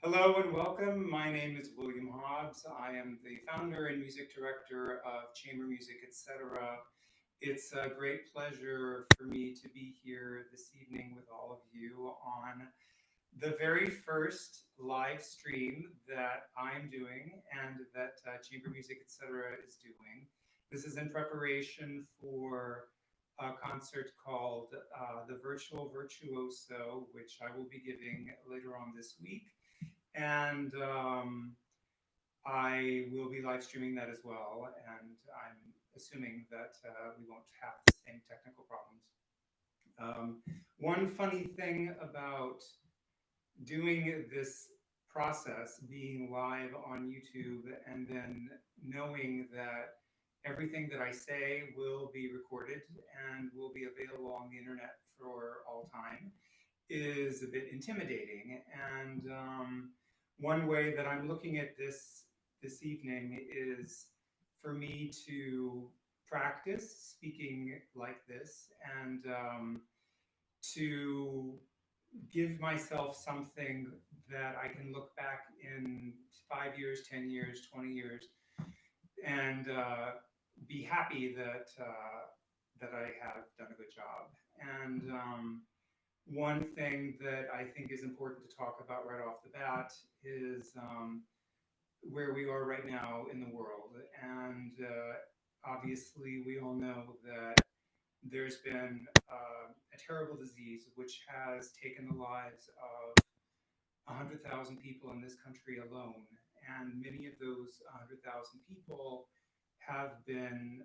Hello and welcome. My name is William Hobbs. I am the founder and music director of Chamber Music, etc. It's a great pleasure for me to be here this evening with all of you on the very first live stream that I'm doing and that Chamber Music, etc. is doing. This is in preparation for a concert called the Virtuoso, which I will be giving later on this week. And I will be live streaming that as well. And I'm assuming that we won't have the same technical problems. One funny thing about doing this process, being live on YouTube, and then knowing that everything that I say will be recorded and will be available on the internet for all time, is a bit intimidating. And one way that I'm looking at this evening is for me to practice speaking like this and to give myself something that I can look back in 5 years, 10 years, 20 years, and be happy that I have done a good job. And one thing that I think is important to talk about right off the bat is where we are right now in the world. And obviously, we all know that there's been a terrible disease which has taken the lives of 100,000 people in this country alone. And many of those 100,000 people have been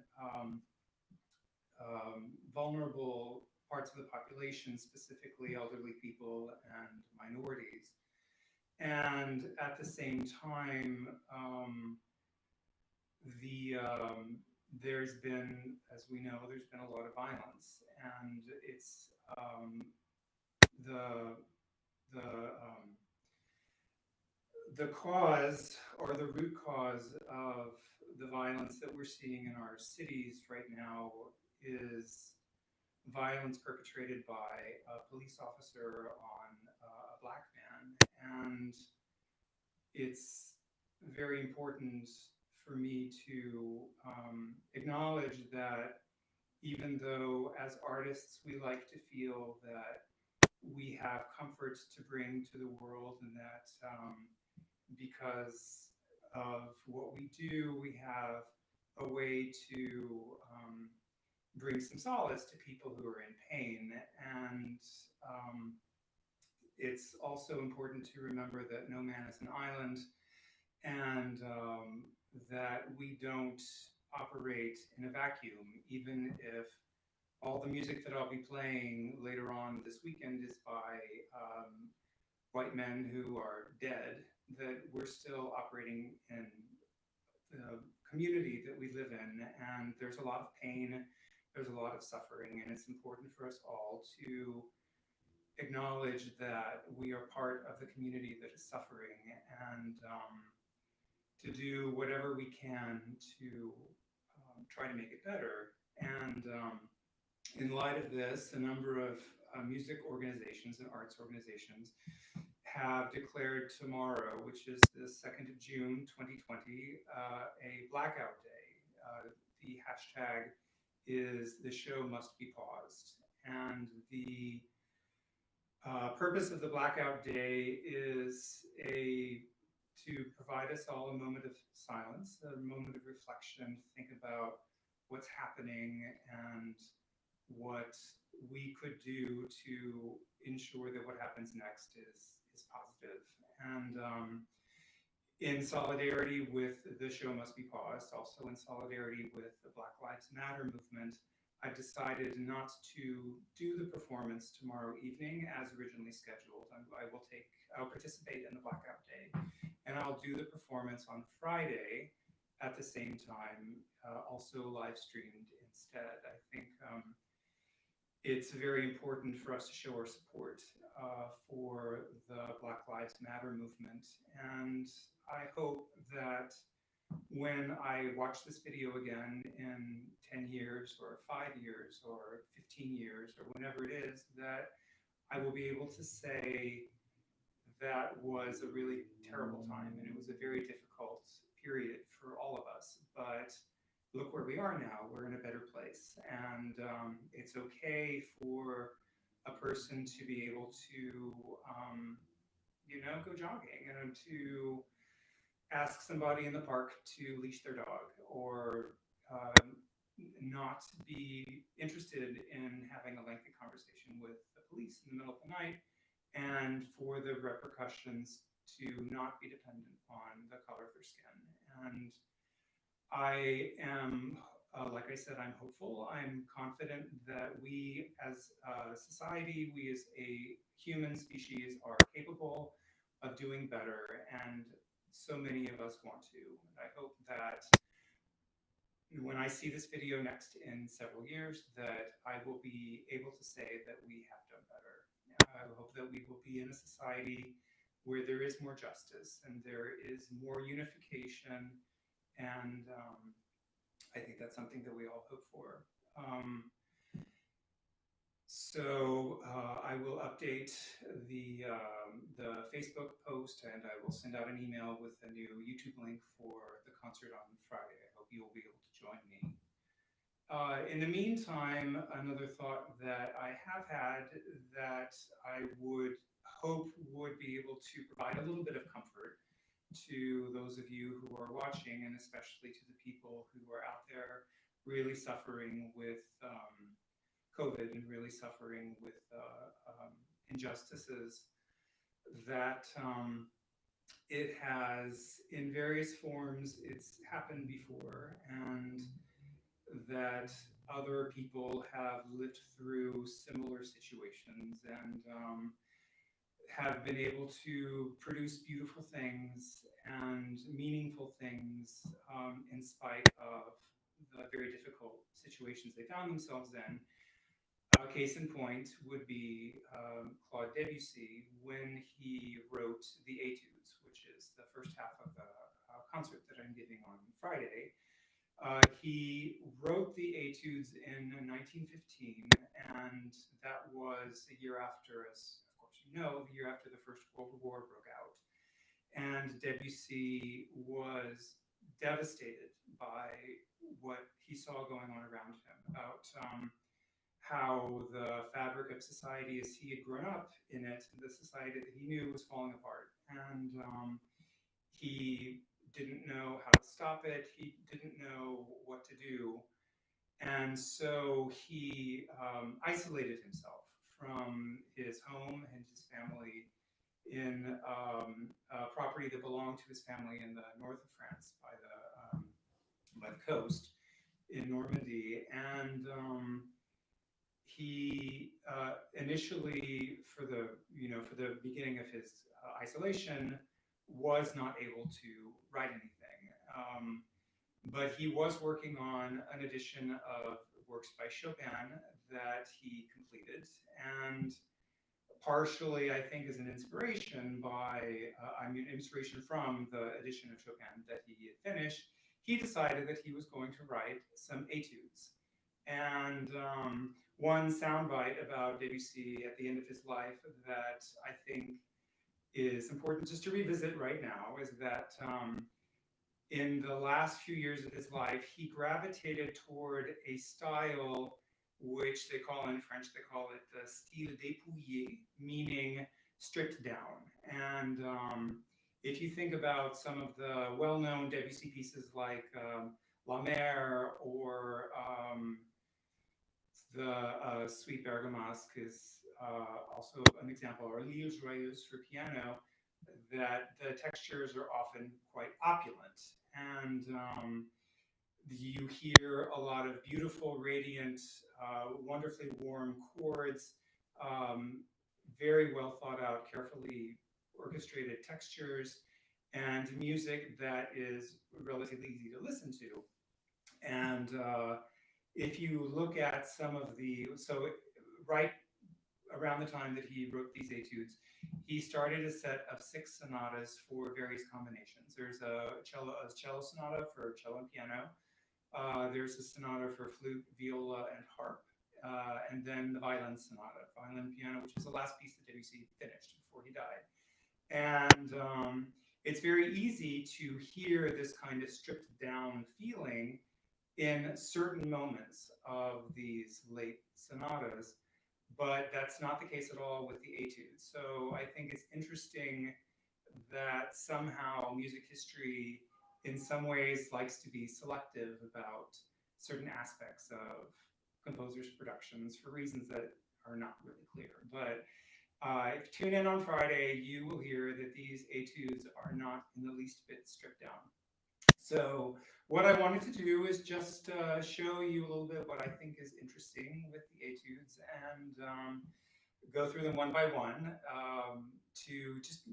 vulnerable parts of the population, specifically elderly people and minorities. And at the same time, the there's been, as we know, there's been a lot of violence, and it's the the um, the cause or the root cause of the violence that we're seeing in our cities right now is violence perpetrated by a police officer on a black man. And it's very important for me to acknowledge that even though as artists we like to feel that we have comfort to bring to the world and that because of what we do, we have a way to bring some solace to people who are in pain. And it's also important to remember that no man is an island, and that we don't operate in a vacuum, even if all the music that I'll be playing later on this weekend is by white men who are dead, that we're still operating in the community that we live in. And there's a lot of pain, there's a lot of suffering, and it's important for us all to acknowledge that we are part of the community that is suffering, and to do whatever we can to try to make it better. And in light of this, a number of music organizations and arts organizations have declared tomorrow, which is the 2nd of June, 2020, a blackout day. The hashtag is "the show must be paused." And the purpose of the blackout day is to provide us all a moment of silence, a moment of reflection, to think about what's happening and what we could do to ensure that what happens next is positive. And in solidarity with the show must be paused, also in solidarity with the Black Lives Matter movement, I've decided not to do the performance tomorrow evening as originally scheduled. I'll participate in the blackout day, and I'll do the performance on Friday at the same time, also live streamed instead. I think it's very important for us to show our support for the Black Lives Matter movement. And I hope that when I watch this video again in 10 years or 5 years or 15 years or whenever it is, that I will be able to say that was a really terrible time, and it was a very difficult period for all of us. But look where we are now. We're in a better place, and it's okay for a person to be able to, go jogging and to ask somebody in the park to leash their dog, or not be interested in having a lengthy conversation with the police in the middle of the night, and for the repercussions to not be dependent on the color of their skin. And I am, like I said, I'm hopeful. I'm confident that we as a society, we as a human species are capable of doing better. And so many of us want to. And I hope that when I see this video next in several years, that I will be able to say that we have done better. I hope that we will be in a society where there is more justice and there is more unification, and I think that's something that we all hope for. I will update the Facebook post, and I will send out an email with a new YouTube link for the concert on Friday. I hope you will be able to join me. In the meantime, another thought that I have had that I would hope would be able to provide a little bit of comfort to those of you who are watching, and especially to the people who are out there really suffering with COVID and really suffering with injustices, that it has, in various forms, it's happened before, and that other people have lived through similar situations, and have been able to produce beautiful things and meaningful things in spite of the very difficult situations they found themselves in. A case in point would be Claude Debussy when he wrote the Etudes, which is the first half of the concert that I'm giving on Friday. He wrote the Etudes in 1915, and that was the year after, as of course you know, the year after the First World War broke out. And Debussy was devastated by what he saw going on around him, about how the fabric of society as he had grown up in it, the society that he knew, was falling apart. And he didn't know how to stop it. He didn't know what to do. And so he isolated himself from his home and his family in a property that belonged to his family in the north of France by the coast in Normandy. And he initially, for the beginning of his isolation, was not able to write anything. But he was working on an edition of works by Chopin that he completed, and partially, I think, as an inspiration inspiration from the edition of Chopin that he had finished, he decided that he was going to write some etudes. And one soundbite about Debussy at the end of his life that I think is important just to revisit right now is that in the last few years of his life, he gravitated toward a style which they call in French, they call it the style dépouillé, meaning stripped down. And if you think about some of the well-known Debussy pieces like La Mer, or the Suite Bergamasque is also an example, or L'Île Joyeuse for piano, that the textures are often quite opulent. And you hear a lot of beautiful, radiant, wonderfully warm chords, very well thought out, carefully orchestrated textures, and music that is relatively easy to listen to. And if you look at some of right around the time that he wrote these etudes, he started a set of 6 sonatas for various combinations. There's a cello sonata for cello and piano. There's a sonata for flute, viola, and harp. And then the violin sonata, violin and piano, which is the last piece that Debussy finished before he died. And it's very easy to hear this kind of stripped down feeling in certain moments of these late sonatas, but that's not the case at all with the etudes. So I think it's interesting that somehow music history, in some ways, likes to be selective about certain aspects of composers' productions for reasons that are not really clear. But if you tune in on Friday, you will hear that these etudes are not in the least bit stripped down. So what I wanted to do is just show you a little bit what I think is interesting with the etudes and go through them one by one to just,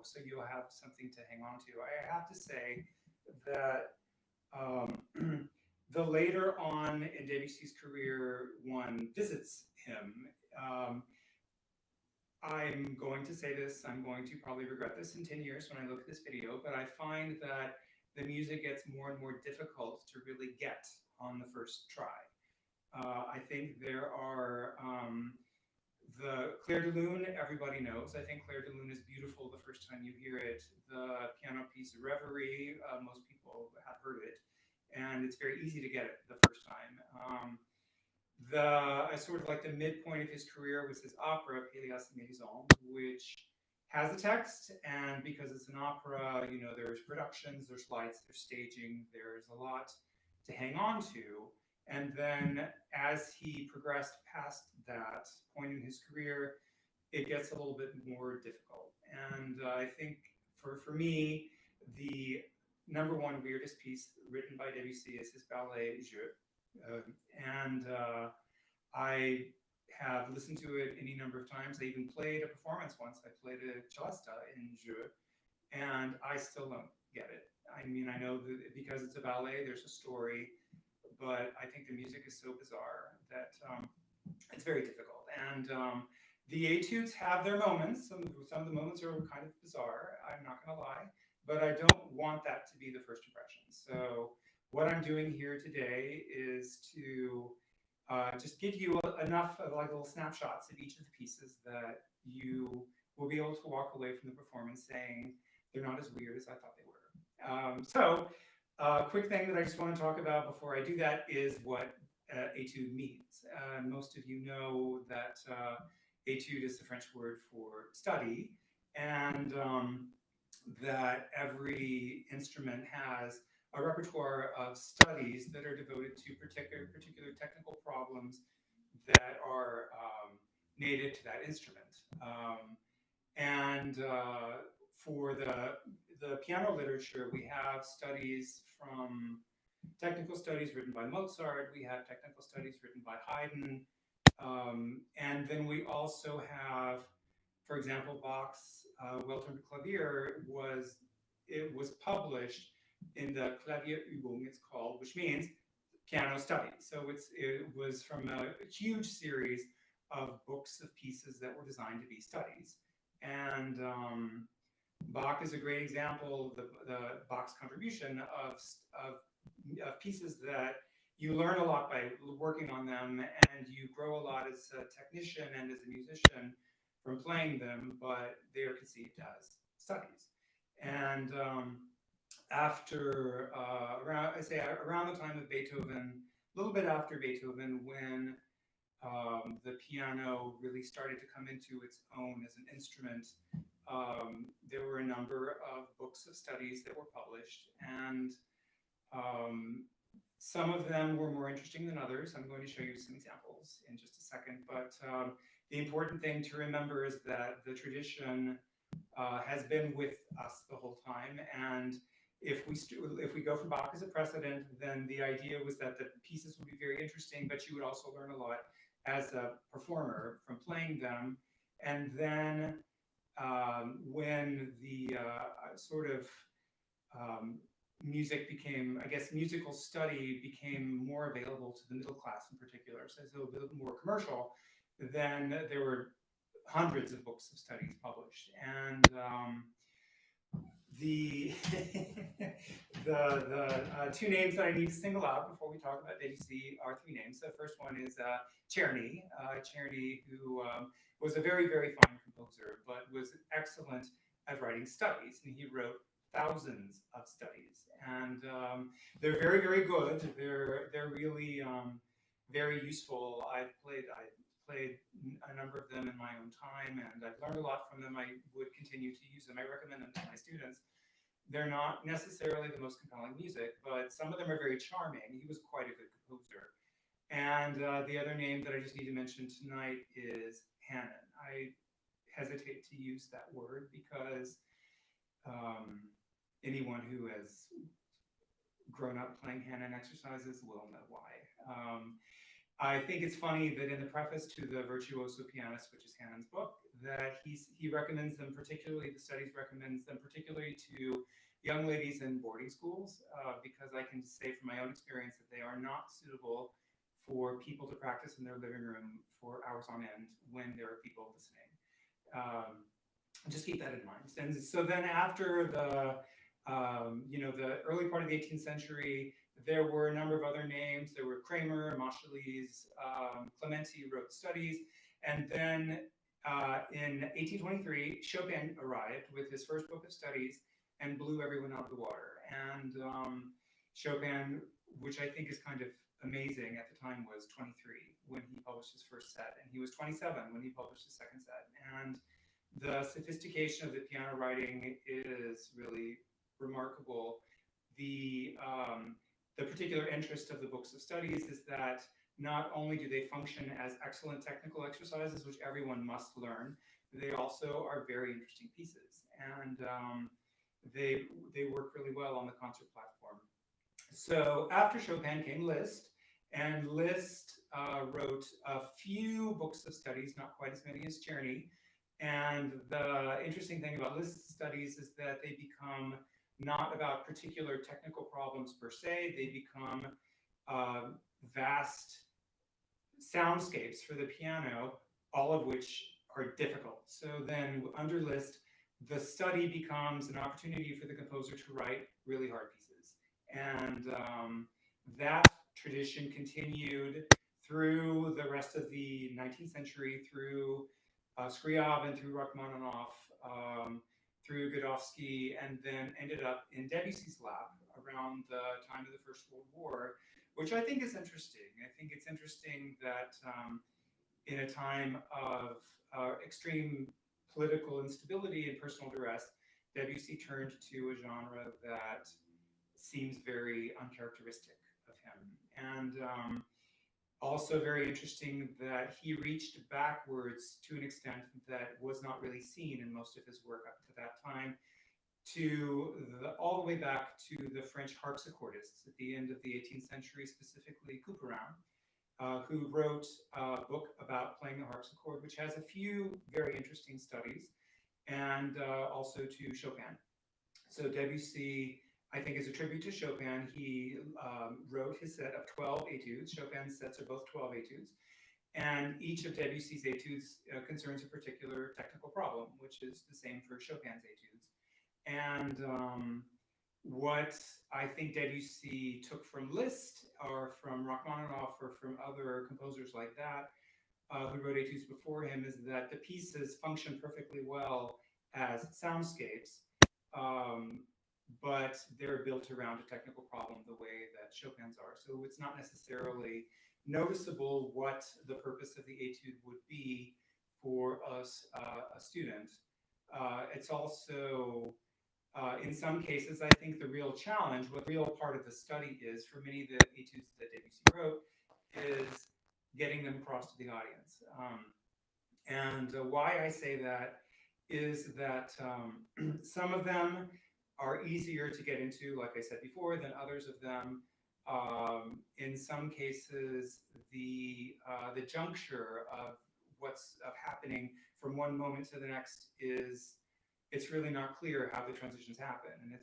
so you'll have something to hang on to. I have to say that the later on in Debussy's career one visits him, um, I'm going to say this, I'm going to probably regret this in 10 years when I look at this video, but I find that the music gets more and more difficult to really get on the first try. I think there are the Clair de Lune, everybody knows. I think Clair de Lune is beautiful the first time you hear it. The piano piece Reverie, most people have heard it, and it's very easy to get it the first time. I sort of like the midpoint of his career was his opera, Pélias et Mélisande, which has a text, and because it's an opera, there's productions, there's lights, there's staging, there's a lot to hang on to. And then as he progressed past that point in his career, it gets a little bit more difficult. And I think for me, the number one weirdest piece written by Debussy is his ballet Jeu. And I have listened to it any number of times. I even played a performance once. I played a celesta in Jeu, and I still don't get it. I mean, I know that because it's a ballet, there's a story, but I think the music is so bizarre that it's very difficult. And the etudes have their moments. Some of the moments are kind of bizarre. I'm not going to lie, but I don't want that to be the first impression. So what I'm doing here today is to just give you enough of like little snapshots of each of the pieces that you will be able to walk away from the performance saying they're not as weird as I thought they were. Quick thing that I just want to talk about before I do that is what etude means. Most of you know that etude is the French word for study, and that every instrument has a repertoire of studies that are devoted to particular technical problems that are native to that instrument. And for the piano literature, we have studies from technical studies written by Mozart, we have technical studies written by Haydn, and then we also have, for example, Bach's Weltern Klavier was published in the Klavierübung, it's called, which means piano study. So it was from a huge series of books of pieces that were designed to be studies. And Bach is a great example, the Bach's contribution of pieces that you learn a lot by working on them, and you grow a lot as a technician and as a musician from playing them, but they are conceived as studies. And after around the time of Beethoven, a little bit after Beethoven, when the piano really started to come into its own as an instrument, there were a number of books of studies that were published, and some of them were more interesting than others. I'm going to show you some examples in just a second, but the important thing to remember is that the tradition has been with us the whole time, and if we go for Bach as a precedent, then the idea was that the pieces would be very interesting, but you would also learn a lot as a performer from playing them. And then when the sort of music became, I guess, musical study became more available to the middle class in particular, so it's a little bit more commercial, then there were hundreds of books of studies published. And the two names that I need to single out before we talk about Debussy are three names. The first one is Czerny, who was a very, very fine composer, but was excellent at writing studies, and he wrote thousands of studies, and they're very, very good. They're really very useful. I played a number of them in my own time, and I've learned a lot from them. I would continue to use them. I recommend them to my students. They're not necessarily the most compelling music, but some of them are very charming. He was quite a good composer. And the other name that I just need to mention tonight is Hanon. I hesitate to use that word because um, anyone who has grown up playing Hanon exercises will know why. I think it's funny that in the preface to the Virtuoso Pianist, which is Hanon's book, that he recommends them particularly, the studies recommends them particularly to young ladies in boarding schools, because I can say from my own experience that they are not suitable for people to practice in their living room for hours on end when there are people listening. Just keep that in mind. And so then after the early part of the 18th century, there were a number of other names. There were Kramer, Moscheles, Clementi wrote studies. And then in 1823, Chopin arrived with his first book of studies and blew everyone out of the water. And Chopin, which I think is kind of amazing at the time, was 23 when he published his first set, and he was 27 when he published his second set. And the sophistication of the piano writing is really remarkable. The particular interest of the books of studies is that not only do they function as excellent technical exercises, which everyone must learn, they also are very interesting pieces, and they work really well on the concert platform. So after Chopin came Liszt, and Liszt wrote a few books of studies, not quite as many as Czerny. And the interesting thing about Liszt's studies is that they become not about particular technical problems per se, they become vast soundscapes for the piano, all of which are difficult. So then under Liszt, the study becomes an opportunity for the composer to write really hard pieces. And that tradition continued through the rest of the 19th century, through Scriabin, through Rachmaninoff, through Godofsky, and then ended up in Debussy's lap around the time of the First World War, which I think is interesting. I think it's interesting that in a time of extreme political instability and personal duress, Debussy turned to a genre that seems very uncharacteristic of him. And also very interesting that he reached backwards to an extent that was not really seen in most of his work up to that time, to all the way back to the French harpsichordists at the end of the 18th century, specifically Couperin, who wrote a book about playing the harpsichord, which has a few very interesting studies, and also to Chopin. So Debussy, I think, is a tribute to Chopin. He wrote his set of 12 etudes. Chopin's sets are both 12 etudes. And each of Debussy's etudes concerns a particular technical problem, which is the same for Chopin's etudes. And what I think Debussy took from Liszt or from Rachmaninoff or from other composers like that, who wrote etudes before him, is that the pieces function perfectly well as soundscapes, but they're built around a technical problem the way that Chopin's are. So it's not necessarily noticeable what the purpose of the etude would be for us, a student. It's also, in some cases, I think the real challenge, what the real part of the study is for many of the etudes that Debussy wrote, is getting them across to the audience. And why I say that is that some of them are easier to get into, like I said before, than others of them. In some cases, the juncture of what's happening from one moment to the next it's really not clear how the transitions happen, and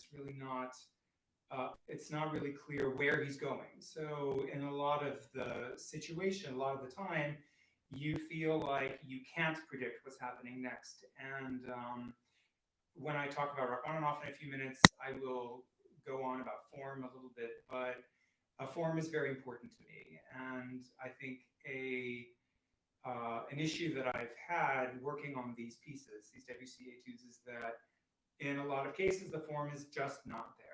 it's not really clear where he's going. So in a lot of the situation, a lot of the time, you feel like you can't predict what's happening next. And when I talk about Rachmaninoff in a few minutes, I will go on about form a little bit, but form is very important to me. And I think an issue that I've had working on these pieces, these Debussy etudes, is that in a lot of cases, the form is just not there.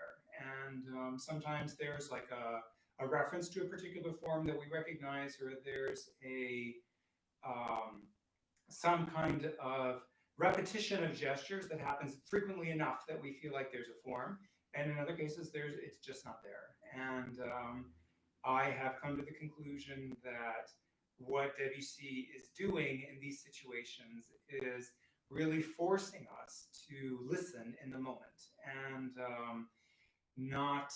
And sometimes there's like a reference to a particular form that we recognize, or there's some kind of repetition of gestures that happens frequently enough that we feel like there's a form. And in other cases, it's just not there. And I have come to the conclusion that what Debussy is doing in these situations is really forcing us to listen in the moment and not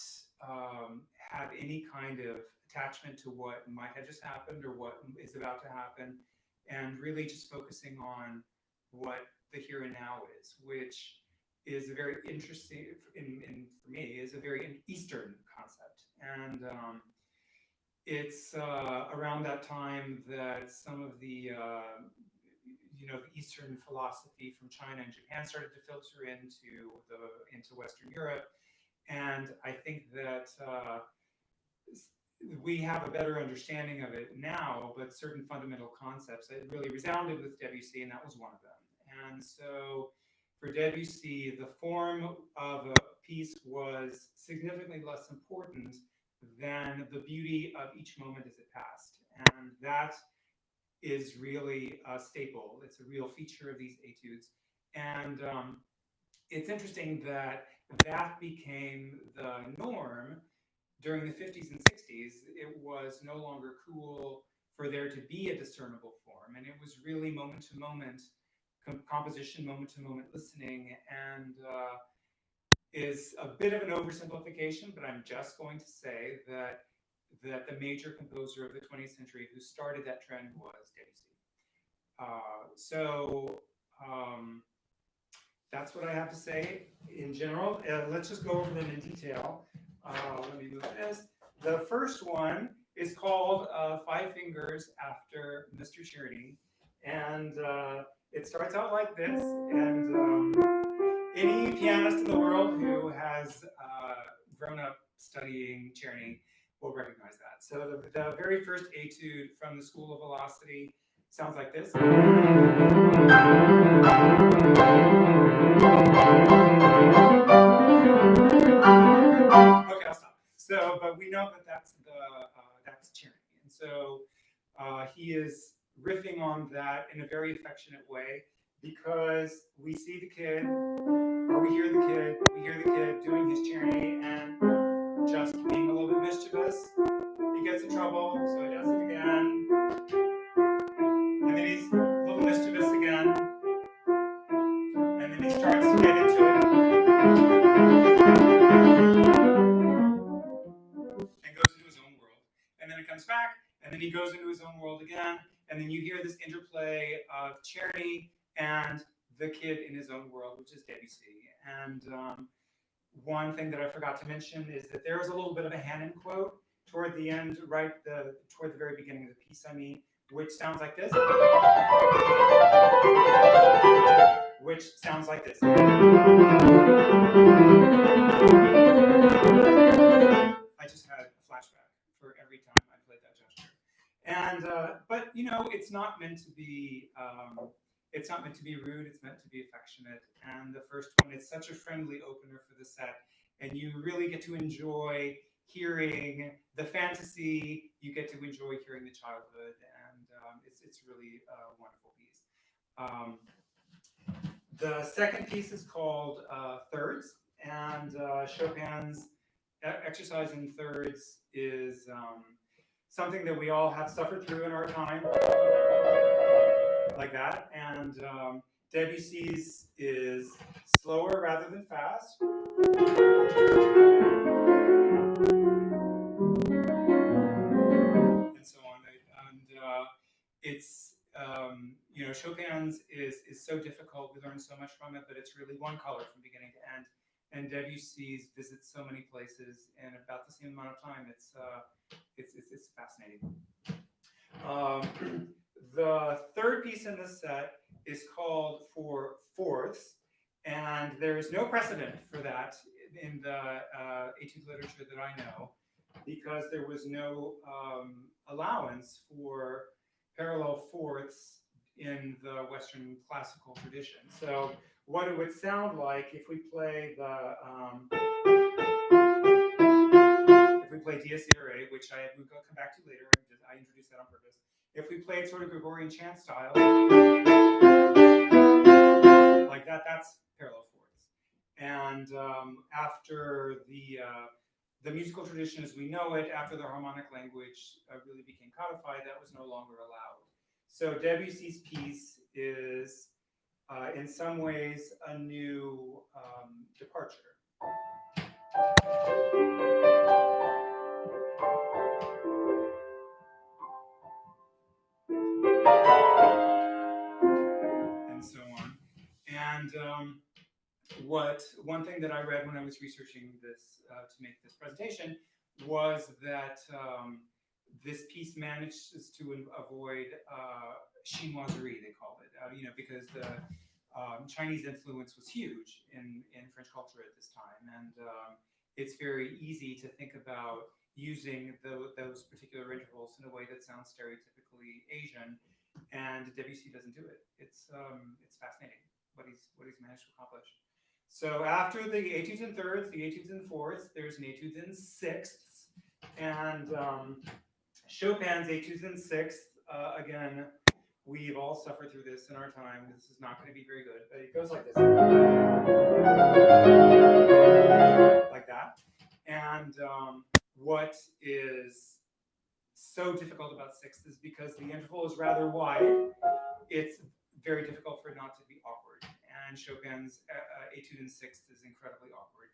have any kind of attachment to what might have just happened or what is about to happen, and really just focusing on what the here and now is, which is a very interesting, for me, is a very Eastern concept. And it's around that time that some of the the Eastern philosophy from China and Japan started to filter into Western Europe, and I think that we have a better understanding of it now. But certain fundamental concepts that really resounded with Debussy, and that was one of them. And so, for Debussy, the form of a piece was significantly less important than the beauty of each moment as it passed, and that is really a staple. It's a real feature of these etudes. And it's interesting that that became the norm during the 50s and 60s. It was no longer cool for there to be a discernible form. And it was really moment to moment composition, moment to moment listening. And is a bit of an oversimplification, but I'm just going to say that the major composer of the 20th century who started that trend was Debussy. That's what I have to say in general. Let's just go over them in detail. Let me move this. The first one is called Five Fingers After Mr. Czerny. And it starts out like this. And any pianist in the world who has grown up studying Czerny will recognize that. So the very first etude from the School of Velocity sounds like this. Okay, I'll stop. So, but we know that that's Czerny, and so he is riffing on that in a very affectionate way, because we see the kid, or we hear the kid doing his Czerny and just being a little bit mischievous. He gets in trouble, so he does it again. And then he's a little mischievous again. And then he starts to get into it. And goes into his own world. And then it comes back, and then he goes into his own world again. And then you hear this interplay of Czerny and the kid in his own world, which is Debussy. And one thing that I forgot to mention is that there is a little bit of a Hannon quote toward the end, toward the very beginning of the piece, which sounds like this. Which sounds like this. I just had a flashback for every time I played that gesture. And but it's not meant to be. It's not meant to be rude. It's meant to be affectionate. And the first one is such a friendly opener for the set, and you really get to enjoy hearing the fantasy. You get to enjoy hearing the childhood, and it's really a wonderful piece. The second piece is called Thirds, and Chopin's exercise in thirds is something that we all have suffered through in our time, like that. And Debussy's is slower rather than fast. And so on. And it's Chopin's is so difficult. We learn so much from it, but it's really one color from beginning to end. And Debussy's visits so many places in about the same amount of time. It's fascinating. The third piece in this set is called For Fourths, and there is no precedent for that in the etude literature that I know, because there was no allowance for parallel fourths in the Western classical tradition. So what it would sound like if we play the Dies Irae, which we'll come back to later. I introduced that on purpose. If we played sort of Gregorian chant style, like that, that's parallel fourths. And after the musical tradition as we know it, after the harmonic language really became codified, that was no longer allowed. So Debussy's piece is, in some ways, a new departure. And so on. And one thing that I read when I was researching this to make this presentation was that this piece manages to avoid chinoiserie, they called it, because the Chinese influence was huge in French culture at this time, and it's very easy to think about using those particular intervals in a way that sounds stereotypically Asian, and Debussy doesn't do it. It's fascinating what he's managed to accomplish. So after the etudes in thirds, the etudes in fourths, there's an etudes in sixths, and Chopin's etudes in sixths, again, we've all suffered through this in our time. This is not going to be very good, but it goes like this. Like that. And what is so difficult about sixth is because the interval is rather wide, it's very difficult for it not to be awkward. And Chopin's etude in sixth is incredibly awkward.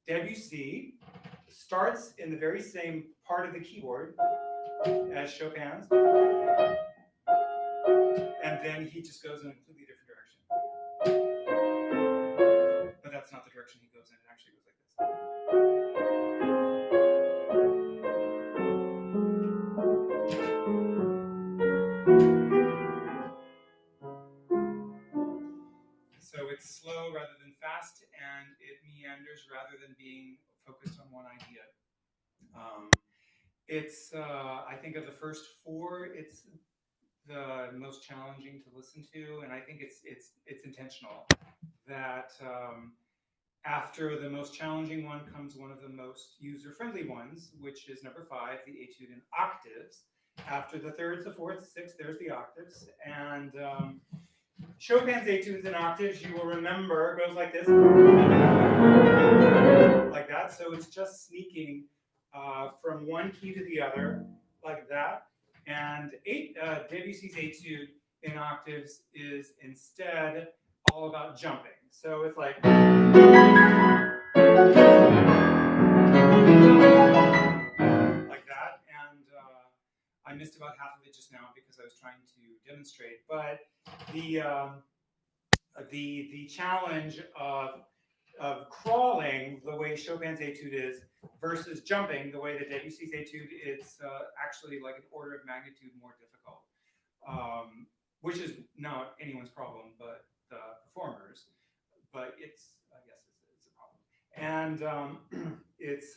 Debussy starts in the very same part of the keyboard as Chopin's, and then he just goes in a completely different direction. But that's not the direction he goes in. It actually goes like this. So it's slow rather than fast, and it meanders rather than being focused on one idea. It's, I think of the first four, it's the most challenging to listen to, and I think it's intentional that after the most challenging one comes one of the most user-friendly ones, which is number 5, the etude in octaves. After the thirds, the fourths, the sixths, there's the octaves, and Chopin's etudes in octaves, you will remember, goes like this, like that. So it's just sneaking from one key to the other, like that. And Debussy's etude in octaves is instead all about jumping. So it's like that. And I missed about half of it just now because I was trying to demonstrate. But the challenge of crawling the way Chopin's etude is versus jumping the way that Debussy's etude, it's actually like an order of magnitude more difficult, which is not anyone's problem but the performers. But it's, I guess it's a problem. And it's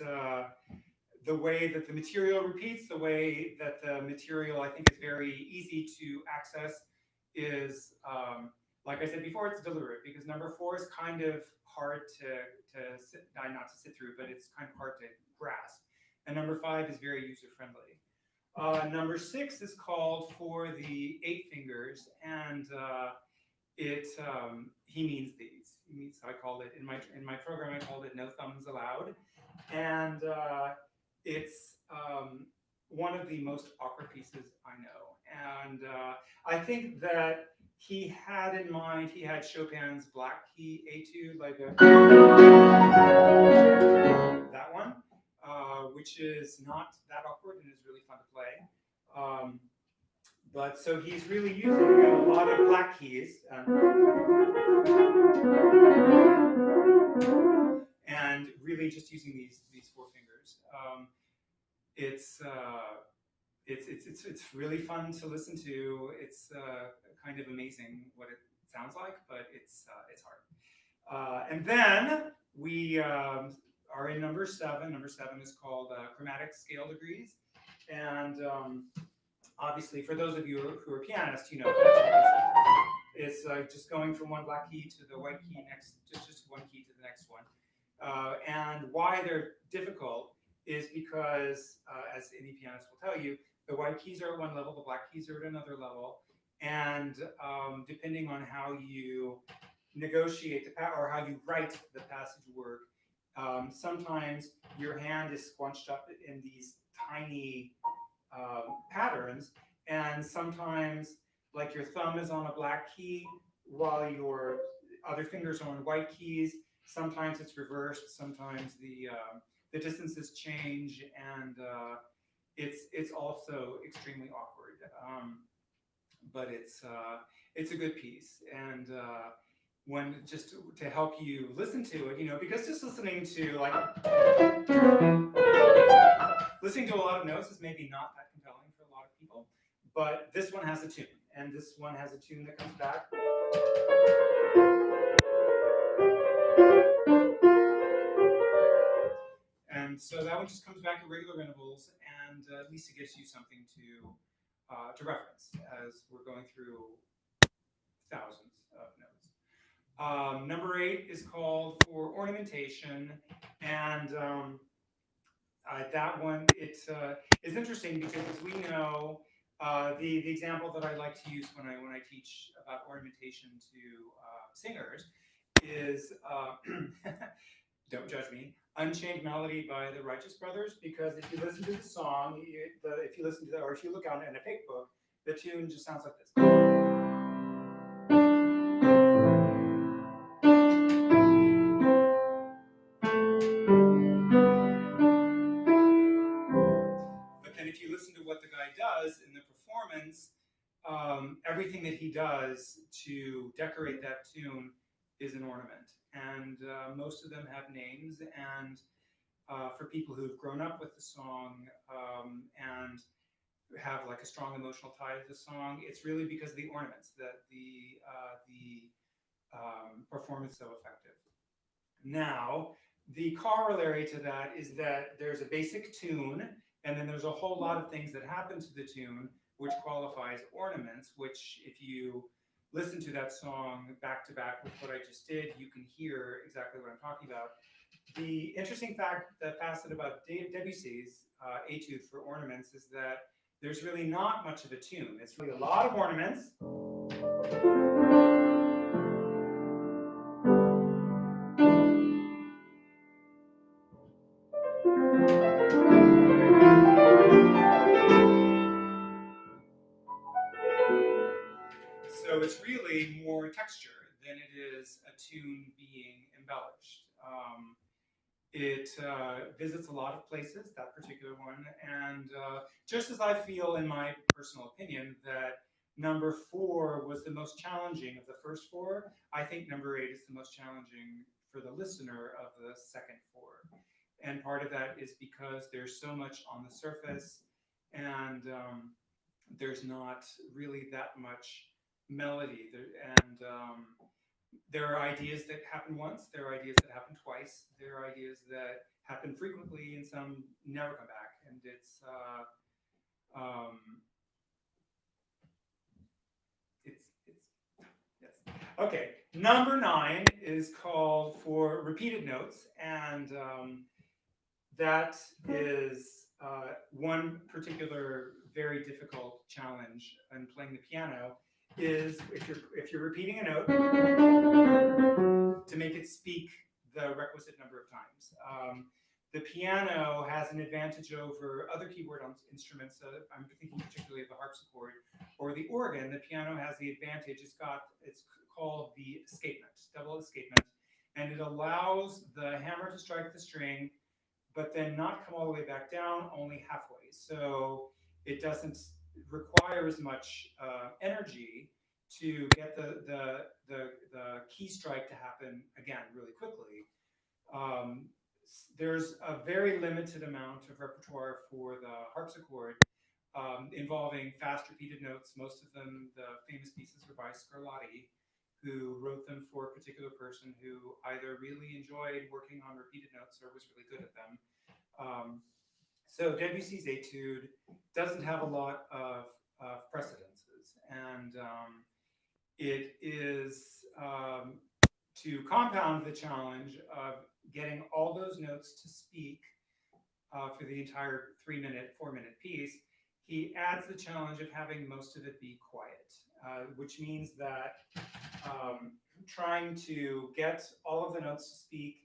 the way that the material repeats, the way that the material, I think, is very easy to access is, like I said before, it's deliberate, because number 4 is kind of hard not to sit through, but it's kind of hard to grasp. And number 5 is very user-friendly. Number 6 is called for the 8 fingers, and he means these. So I called it in my program. I called it "No Thumbs Allowed," and it's one of the most awkward pieces I know. And I think that he had in mind, he had Chopin's black key etude, like that one, which is not that awkward and is really fun to play. But so he's really using a lot of black keys. And really just using these 4 fingers. It's really fun to listen to. It's kind of amazing what it sounds like, but it's hard. And then we are in number 7. Number 7 is called Chromatic Scale Degrees, and obviously, for those of you who are pianists, you know that's what this is. It's just going from one black key to the white key next, just one key to the next one. And why they're difficult is because, as any pianist will tell you, the white keys are at one level, the black keys are at another level, and depending on how you negotiate or how you write the passage work, sometimes your hand is squunched up in these tiny patterns, and sometimes, like your thumb is on a black key while your other fingers are on white keys. Sometimes it's reversed. Sometimes the distances change, and it's also extremely awkward. But it's a good piece, and when just to help you listen to it, because just listening to listening to a lot of notes is maybe not that compelling for a lot of people, but this one has a tune, and this one has a tune that comes back. And so that one just comes back at regular intervals, and at least it gives you something to reference as we're going through thousands of notes. Number 8 is called for ornamentation, and that one it's interesting because, as we know, the example that I like to use when I teach about ornamentation to singers is don't judge me, Unchained Melody by the Righteous Brothers, because if you listen to the song, if you listen to or if you look on in a pick book, the tune just sounds like this. But then if you listen to what the guy does in the performance, everything that he does to decorate that tune is an ornament. And most of them have names. And for people who've grown up with the song and have like a strong emotional tie to the song, it's really because of the ornaments that the performance is so effective. Now, the corollary to that is that there's a basic tune, and then there's a whole lot of things that happen to the tune which qualifies ornaments, which if you listen to that song back to back with what I just did, you can hear exactly what I'm talking about. The interesting facet about Debussy's Etude for Ornaments is that there's really not much of a tune. It's really a lot of ornaments. So it's really more texture than it is a tune being embellished. It visits a lot of places, that particular one, and just as I feel, in my personal opinion, that number 4 was the most challenging of the first 4, I think number 8 is the most challenging for the listener of the second 4. And part of that is because there's so much on the surface, and there's not really that much melody. There are ideas that happen once, there are ideas that happen twice, there are ideas that happen frequently, and some never come back. And yes. Okay, number 9 is called for repeated notes, and that is one particular very difficult challenge in playing the piano. Is if you're repeating a note, to make it speak the requisite number of times. The piano has an advantage over other keyboard instruments. I'm thinking particularly of the harpsichord or the organ. The piano has the advantage. It's called the escapement, double escapement, and it allows the hammer to strike the string, but then not come all the way back down, only halfway. So it doesn't require as much energy to get the key strike to happen again really quickly. There's a very limited amount of repertoire for the harpsichord involving fast repeated notes. Most of them, the famous pieces, are by Scarlatti, who wrote them for a particular person who either really enjoyed working on repeated notes or was really good at them. So Debussy's Etude doesn't have a lot of precedences, and It is to compound the challenge of getting all those notes to speak for the entire 3-minute, 4-minute piece. He adds the challenge of having most of it be quiet, which means that trying to get all of the notes to speak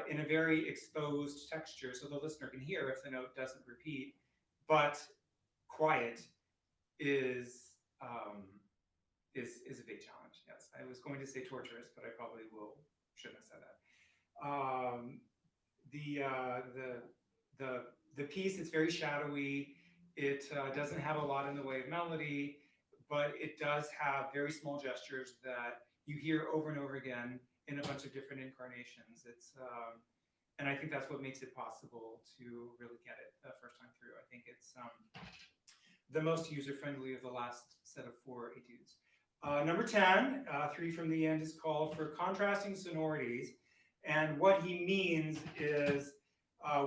in a very exposed texture so the listener can hear if the note doesn't repeat, but quiet is is a big challenge. Yes, I was going to say torturous, but I probably shouldn't have said that. Um, the, uh, the the piece is very shadowy. It doesn't have a lot in the way of melody, but it does have very small gestures that you hear over and over again in a bunch of different incarnations. And I think that's what makes it possible to really get it the first time through. I think it's the most user-friendly of the last set of 4 etudes. Number 10, 3 from the end, is called for contrasting sonorities. And what he means is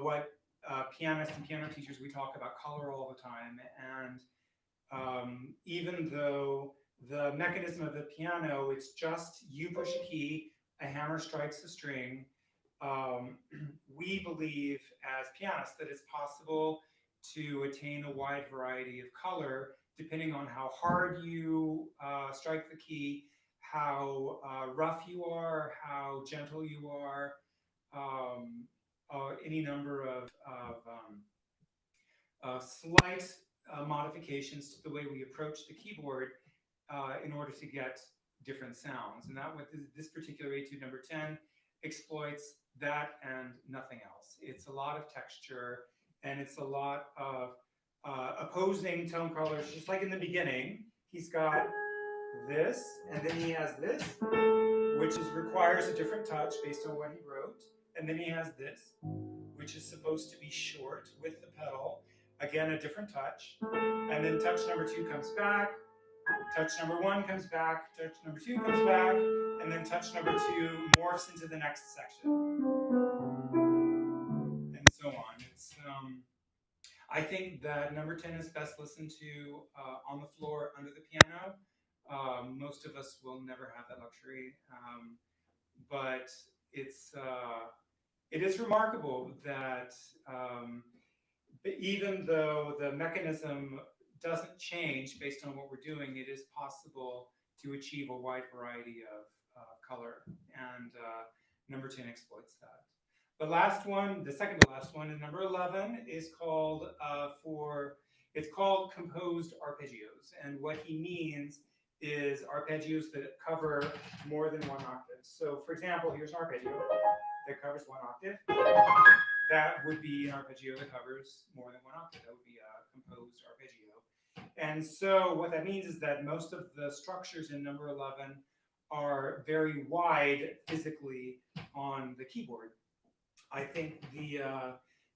what pianists and piano teachers, we talk about color all the time. And even though the mechanism of the piano, it's just you push a key, a hammer strikes a string, we believe as pianists that it's possible to attain a wide variety of color depending on how hard you strike the key, how rough you are, how gentle you are, um, any number of slight modifications to the way we approach the keyboard in order to get different sounds. And that what this particular etude number 10 exploits that and nothing else. It's a lot of texture and it's a lot of opposing tone colors, just like in the beginning. He's got this, and then he has this, which requires a different touch based on what he wrote. And then he has this, which is supposed to be short with the pedal. Again, a different touch. And then touch number 2 comes back, touch number 1 comes back, touch number 2 comes back, and then touch number 2 morphs into the next section. And so on. I think that number 10 is best listened to on the floor under the piano. Most of us will never have that luxury. But it is remarkable that even though the mechanism doesn't change based on what we're doing, it is possible to achieve a wide variety of color, and number 10 exploits that. The last one, the second to last one, and number 11 is called it's called composed arpeggios, and what he means is arpeggios that cover more than one octave. So, for example, here's an arpeggio that covers one octave. That would be an arpeggio that covers more than one octave. That would be a composed arpeggio. And so what that means is that most of the structures in number 11 are very wide physically on the keyboard. I think the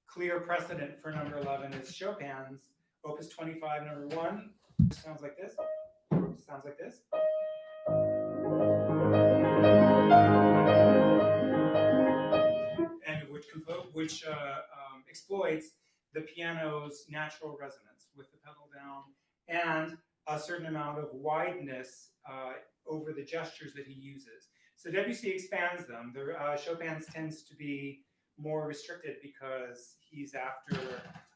clear precedent for number 11 is Chopin's Opus 25, number 1. Sounds like this. Sounds like this. And which exploits the piano's natural resonance with the pedal down and a certain amount of wideness over the gestures that he uses. So Debussy expands them. Chopin's tends to be more restricted because he's after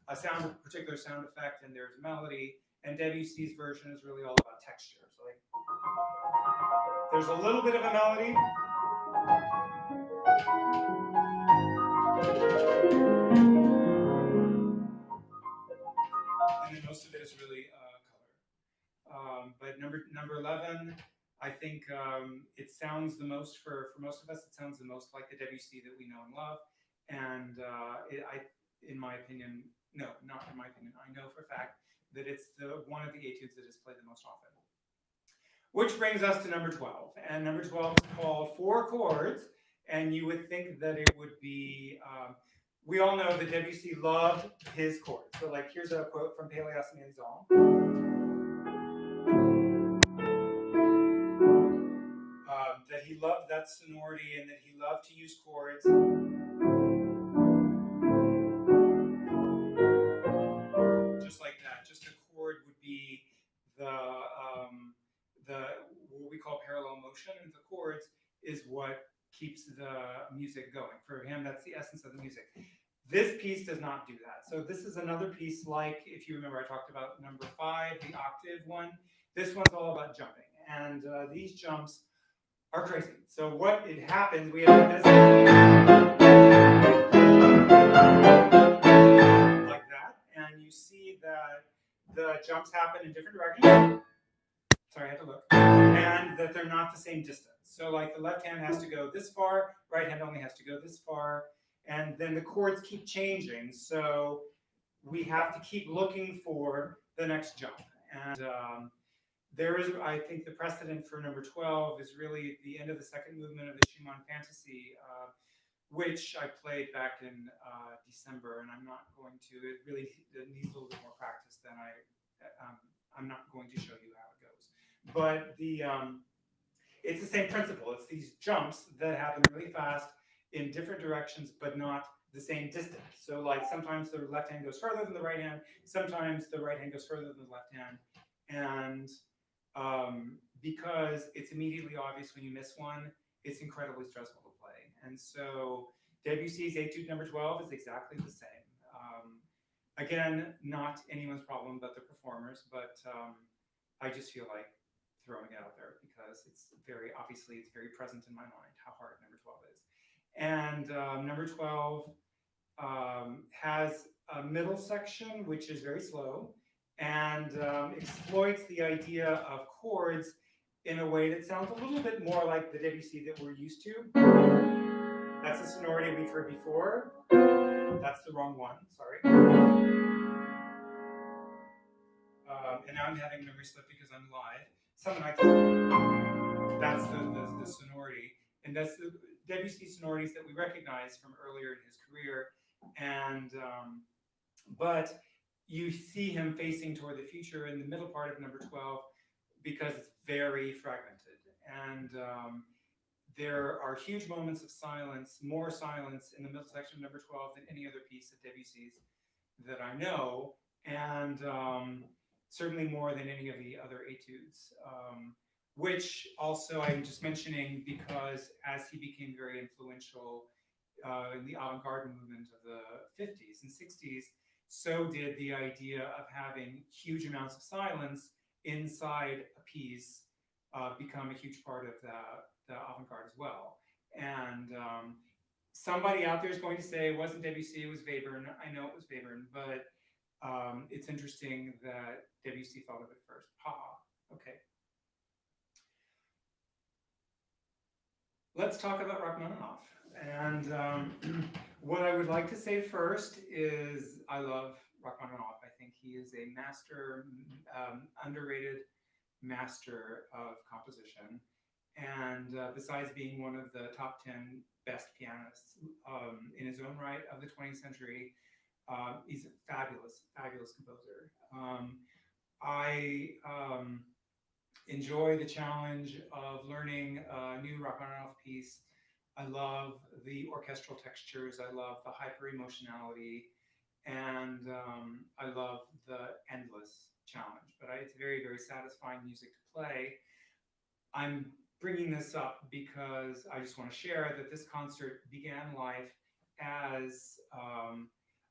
a particular sound effect and there's melody, and Debussy's version is really all about texture. So like, there's a little bit of a melody, and then most of it is really color. But number 11, I think it sounds the most for most of us. It sounds the most like the Debussy that we know and love. And in my opinion, no, not in my opinion, I know for a fact that it's one of the etudes that is played the most often. Which brings us to number 12. And number 12 is called 4 chords. And you would think that it would be, we all know that Debussy loved his chords. So like, here's a quote from Péléas and Maison. That he loved that sonority and that he loved to use chords. Just like that, just a chord would be music going. For him, that's the essence of the music. This piece does not do that. So this is another piece like, if you remember, I talked about number 5, the octave one. This one's all about jumping. And these jumps are crazy. So what it happens, we have this like that, and you see that the jumps happen in different directions. Sorry, I had to look. And that they're not the same distance. So like the left hand has to go this far, right hand only has to go this far, and then the chords keep changing. So we have to keep looking for the next jump. And there is, I think, the precedent for number 12 is really the end of the second movement of the Schumann Fantasy, which I played back in December, and I'm not going to. It really needs a little bit more practice than I'm not going to show you how it goes. But it's the same principle. It's these jumps that happen really fast in different directions, but not the same distance. So like sometimes the left hand goes further than the right hand, sometimes the right hand goes further than the left hand. And because it's immediately obvious when you miss one, it's incredibly stressful to play. And so Debussy's Etude number 12 is exactly the same. Again, not anyone's problem but the performers, but I just feel like throwing it out there because it's very present in my mind how hard number 12 is. And number 12 has a middle section which is very slow and exploits the idea of chords in a way that sounds a little bit more like the Debussy that we're used to. That's a sonority we've heard before. That's the wrong one, sorry. And now I'm having memory slip because I'm live. That's the sonority. And that's the Debussy sonorities that we recognize from earlier in his career. And but you see him facing toward the future in the middle part of number 12 because it's very fragmented. And there are huge moments of silence, more silence in the middle section of number 12 than any other piece of Debussy's that I know, and certainly more than any of the other etudes. Which also I'm just mentioning because as he became very influential in the avant-garde movement of the 50s and 60s, so did the idea of having huge amounts of silence inside a piece become a huge part of the avant-garde as well. And somebody out there is going to say it wasn't Debussy, it was Webern. I know it was Webern, but it's interesting that Debussy thought of it first. Ha, okay. Let's talk about Rachmaninoff. And what I would like to say first is I love Rachmaninoff. I think he is a master, underrated master of composition. And besides being one of the top 10 best pianists in his own right of the 20th century, he's a fabulous, fabulous composer. I enjoy the challenge of learning a new Rachmaninoff piece. I love the orchestral textures. I love the hyper emotionality, and I love the endless challenge. But it's very, very satisfying music to play. I'm bringing this up because I just want to share that this concert began life as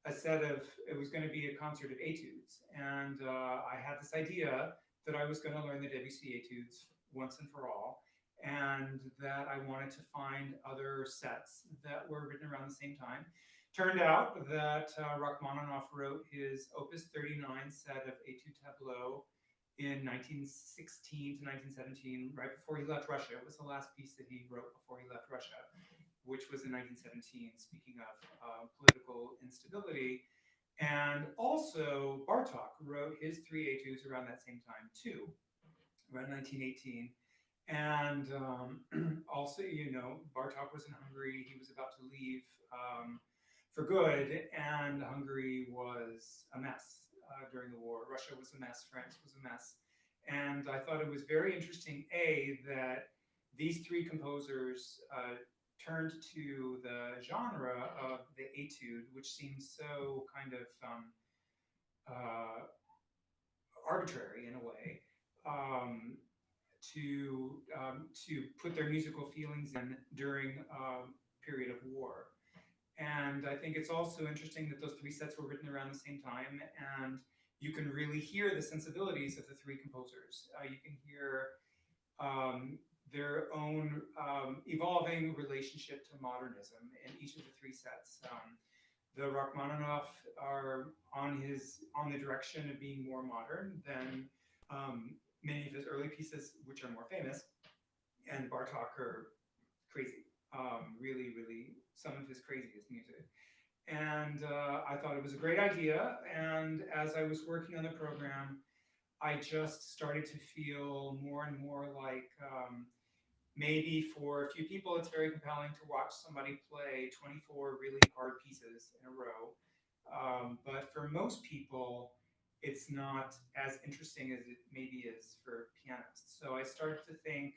a set of, it was going to be a concert of etudes. And I had this idea that I was going to learn the Debussy etudes once and for all, and that I wanted to find other sets that were written around the same time. Turned out that Rachmaninoff wrote his Opus 39 set of Etude Tableau in 1916 to 1917, right before he left Russia. It was the last piece that he wrote before he left Russia, which was in 1917, speaking of political instability. And also, Bartók wrote his 3 etudes around that same time, too, around 1918. And also, Bartók was in Hungary. He was about to leave for good, and Hungary was a mess during the war. Russia was a mess. France was a mess. And I thought it was very interesting, that these 3 composers turned to the genre of the etude, which seems so kind of arbitrary in a way, to put their musical feelings in during a period And I think it's also interesting that those three sets were written around the same time, and you can really hear the sensibilities of the three composers. You can hear their own evolving relationship to modernism in each of the three sets. The Rachmaninoff are on the direction of being more modern than many of his early pieces, which are more famous, and Bartok are crazy. Really, really, some of his craziest music. And I thought it was a great idea. And as I was working on the program, I just started to feel more and more like maybe for a few people, it's very compelling to watch somebody play 24 really hard pieces in a row. But for most people, it's not as interesting as it maybe is for pianists. So I started to think,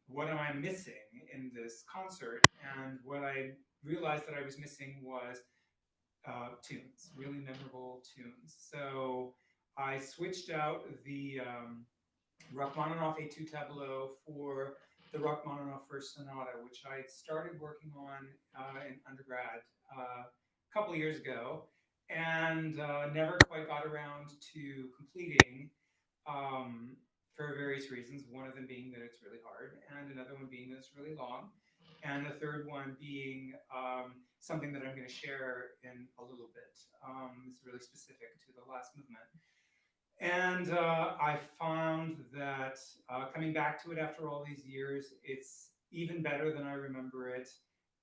what am I missing in this concert? And what I realized that I was missing was tunes, really memorable tunes. So I switched out the Rachmaninoff Etude Tableau for the Rachmaninoff First Sonata, which I started working on in undergrad a couple of years ago, and never quite got around to completing for various reasons. One of them being that it's really hard, and another one being that it's really long, and the third one being something that I'm going to share in a little bit. It's really specific to the last movement. And I found that coming back to it after all these years, it's even better than I remember it,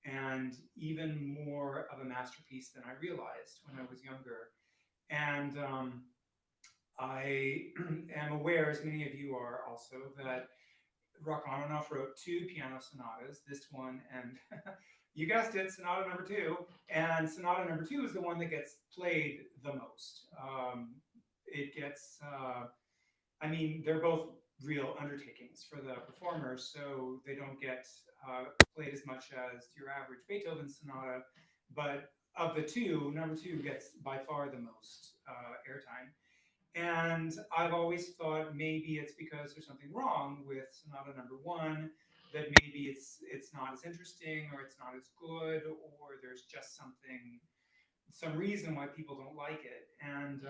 and even more of a masterpiece than I realized when I was younger. And I am aware, as many of you are also, that Rachmaninoff wrote two piano sonatas, this one and you guessed it, Sonata number 2. And Sonata number 2 is the one that gets played the most. It gets, I mean, they're both real undertakings for the performers, so they don't get played as much as your average Beethoven sonata. But of the two, number 2 gets by far the most airtime. And I've always thought maybe it's because there's something wrong with Sonata number 1, that maybe it's not as interesting, or it's not as good, or there's just some reason why people don't like it. And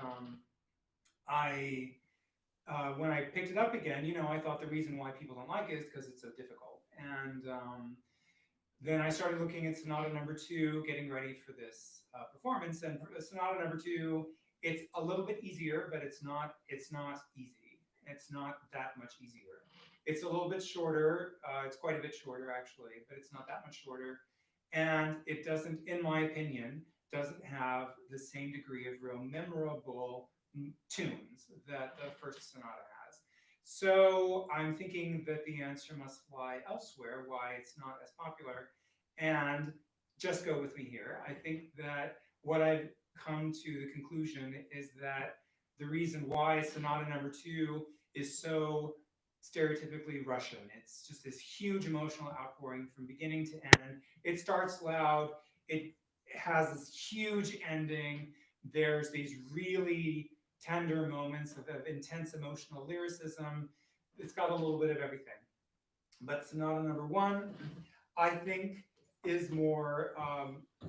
when I picked it up again, I thought the reason why people don't like it is because it's so difficult. And then I started looking at Sonata number 2, getting ready for this performance. And Sonata number 2, it's a little bit easier, but it's not easy. It's not that much easier. It's a little bit shorter. It's quite a bit shorter, actually, but it's not that much shorter. And it doesn't, in my opinion, doesn't have the same degree of real memorable tunes that the first sonata has. So I'm thinking that the answer must lie elsewhere, why it's not as popular. And just go with me here. I think that what I've come to the conclusion is that the reason why Sonata number 2 is so stereotypically Russian, it's just this huge emotional outpouring from beginning to end. It starts loud, it has this huge ending, there's these really tender moments of intense emotional lyricism. It's got a little bit of everything. But Sonata number 1, I think, is more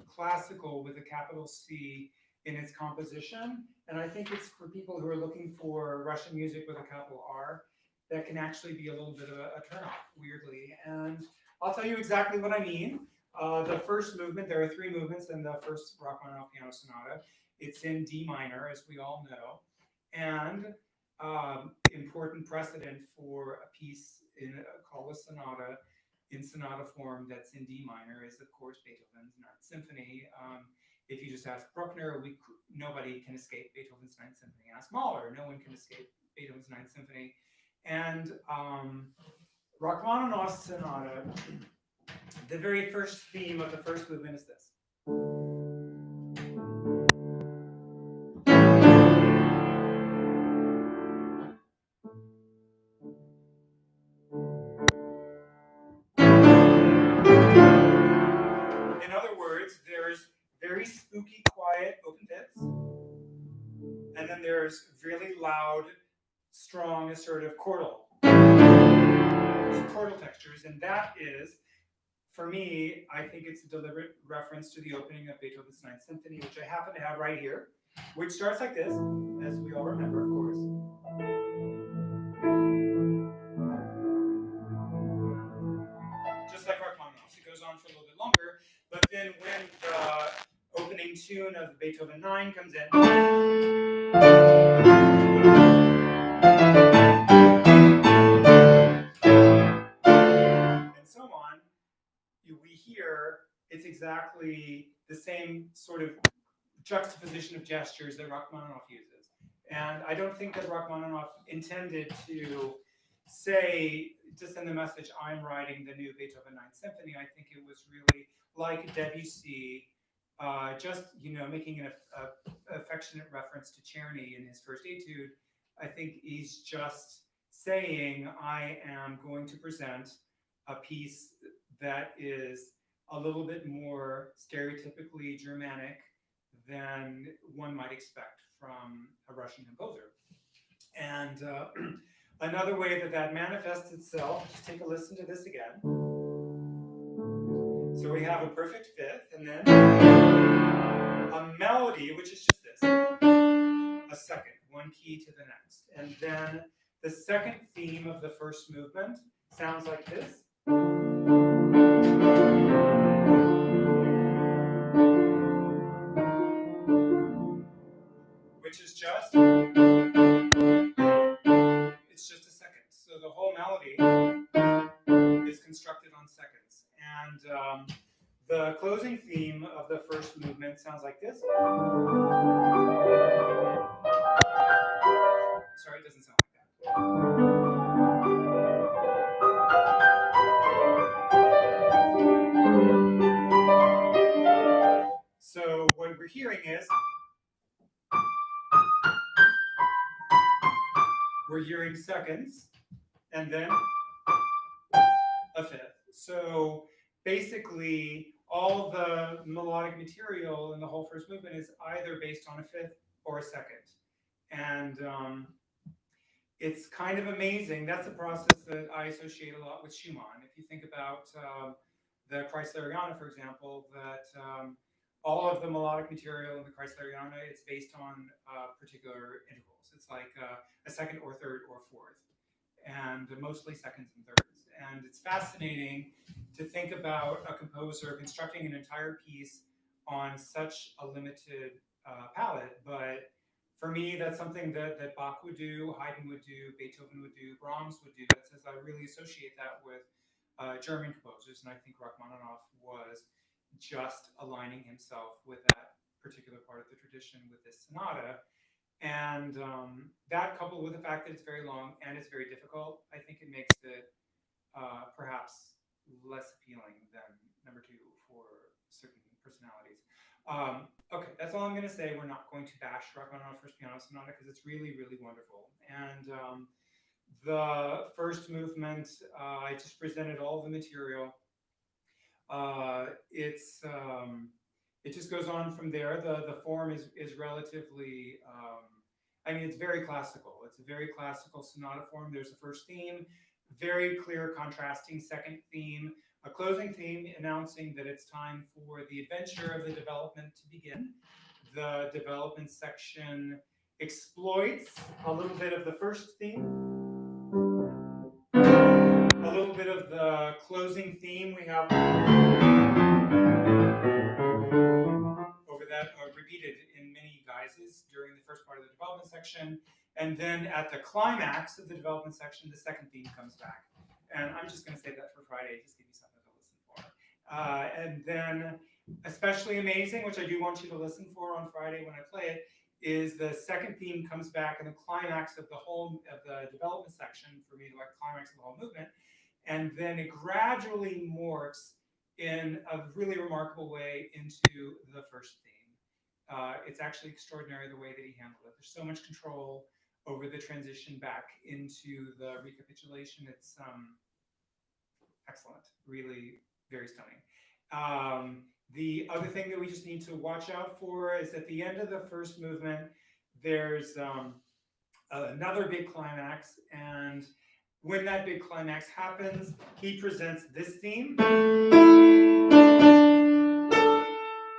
classical with a capital C in its composition. And I think it's for people who are looking for Russian music with a capital R, that can actually be a little bit of a turnoff, weirdly. And I'll tell you exactly what I mean. The first movement, there are 3 movements in the first Rachmaninoff piano sonata. It's in D minor, as we all know. And important precedent for a piece called a sonata in sonata form that's in D minor is, of course, Beethoven's Ninth Symphony. If you just ask Bruckner, nobody can escape Beethoven's Ninth Symphony. Ask Mahler, no one can escape Beethoven's Ninth Symphony. And Rachmaninoff's sonata, the very first theme of the first movement is this. In other words, there's very spooky, quiet, open fifths, and then there's really loud, strong, assertive chordal textures, and that is for me, I think it's a deliberate reference to the opening of Beethoven's Ninth Symphony, which I happen to have right here, which starts like this, as we all remember, of course. Just like Rachmaninoff, it goes on for a little bit longer, but then when the opening tune of Beethoven 9 comes in, and so on, we hear it's exactly the same sort of juxtaposition of gestures that Rachmaninoff uses. And I don't think that Rachmaninoff intended to send the message, I'm writing the new Beethoven Ninth Symphony. I think it was really like Debussy, just, making an affectionate reference to Czerny in his first etude. I think he's just saying, I am going to present a piece that is a little bit more stereotypically Germanic than one might expect from a Russian composer. And another way that that manifests itself, just take a listen to this again. So we have a perfect fifth, and then a melody, which is just this, a second, one key to the next. And then the second theme of the first movement sounds like this. Which is just, it's just a second. So the whole melody is constructed on seconds. And the closing theme of the first movement sounds like this. Sorry, it doesn't sound like that. So what we're hearing is, we're hearing seconds, and then a fifth. So basically, all the melodic material in the whole first movement is either based on a fifth or a second. And it's kind of amazing. That's a process that I associate a lot with Schumann. If you think about the Kreisleriana, for example, that all of the melodic material in the Kreisleriana, it's based on particular intervals. It's like a second or third or fourth, and mostly seconds and thirds. And it's fascinating to think about a composer constructing an entire piece on such a limited palette, but for me, that's something that Bach would do, Haydn would do, Beethoven would do, Brahms would do. That says I really associate that with German composers, and I think Rachmaninoff was just aligning himself with that particular part of the tradition with this sonata. And that, coupled with the fact that it's very long and it's very difficult, I think it makes it perhaps less appealing than number two for certain personalities. Okay, that's all I'm going to say. We're not going to bash Rachmaninoff First Piano Sonata because it's really, really wonderful. And the first movement, I just presented all the material. It just goes on from there. The form is relatively, it's very classical. It's a very classical sonata form. There's the first theme, very clear contrasting second theme, a closing theme announcing that it's time for the adventure of the development to begin. The development section exploits a little bit of the first theme, a little bit of the closing theme. We have over that repeated in many guises during the first part of the development section. And then at the climax of the development section, the second theme comes back. And I'm just going to save that for Friday, just give you something to listen for. And then, especially amazing, which I do want you to listen for on Friday when I play it, is the second theme comes back in the climax of the development section, for me, the climax of the whole movement, and then it gradually morphs in a really remarkable way into the first theme. It's actually extraordinary the way that he handled it. There's so much control over the transition back into the recapitulation. It's excellent, really very stunning. The other thing that we just need to watch out for is at the end of the first movement, there's another big climax, and When that big climax happens, he presents this theme,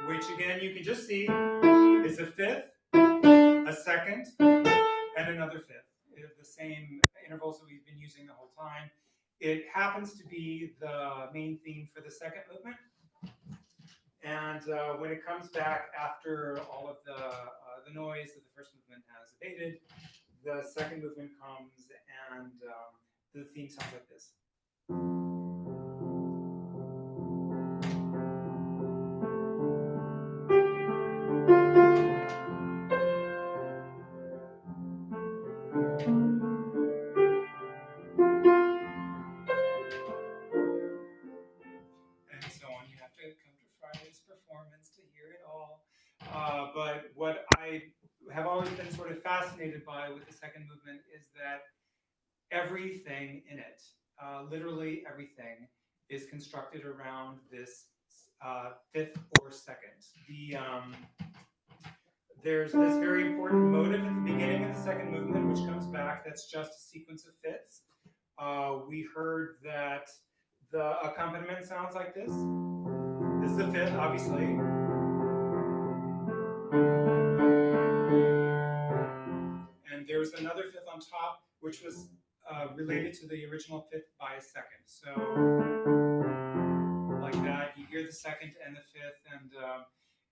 which again you can just see is a fifth, a second, and another fifth. The same intervals that we've been using the whole time. It happens to be the main theme for the second movement. And when it comes back after all of the noise that the first movement has abated, the second movement comes and the theme sounds like this. And so on. You have to come to Friday's performance to hear it all. But what I have always been sort of fascinated by with the second movement is that everything in it, literally everything, is constructed around this fifth or second. There's this very important motive at the beginning of the second movement, which comes back. That's just a sequence of fifths. We heard that the accompaniment sounds like this. This is the fifth, obviously. And there's another fifth on top, which was related to the original fifth by a second. So, like that, you hear the second and the fifth, and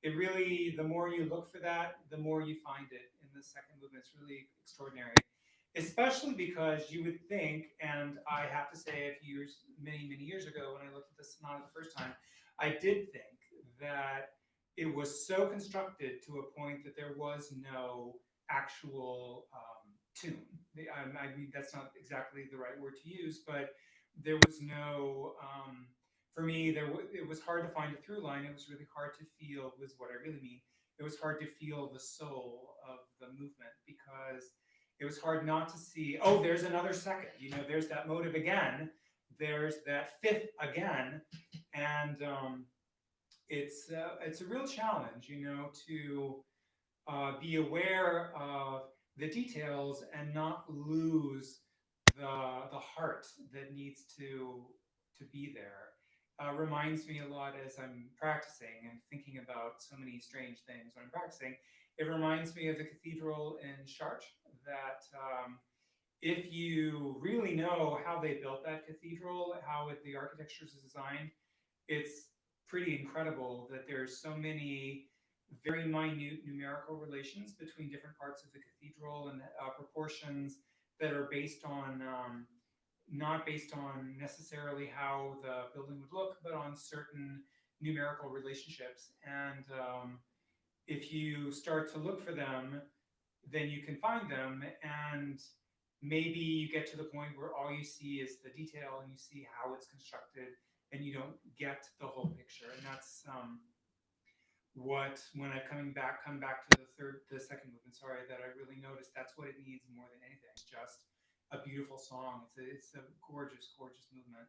it really, the more you look for that, the more you find it in the second movement. It's really extraordinary. Especially because you would think, and I have to say, many years ago, when I looked at the sonata the first time, I did think that it was so constructed to a point that there was no actual tune. I mean, that's not exactly the right word to use, but there was no. For me, it was hard to find a through line. It was really hard to feel. Was what I really mean. It was hard to feel the soul of the movement because it was hard not to see, oh, there's another second. You know, there's that motive again. There's that fifth again. And it's a real challenge, you know, to be aware of the details and not lose the heart that needs to be there. Reminds me a lot as I'm practicing and thinking about so many strange things when I'm practicing. It reminds me of the cathedral in Chartres that if you really know how they built that cathedral, how the architecture is designed, it's pretty incredible that there's so many very minute numerical relations between different parts of the cathedral and proportions that are based on not based on necessarily how the building would look, but on certain numerical relationships. And if you start to look for them, then you can find them. And maybe you get to the point where all you see is the detail and you see how it's constructed and you don't get the whole picture. And that's what, when I've come back to the second movement, sorry, that I really noticed that's what it needs more than anything. It's just a beautiful song. It's a gorgeous, gorgeous movement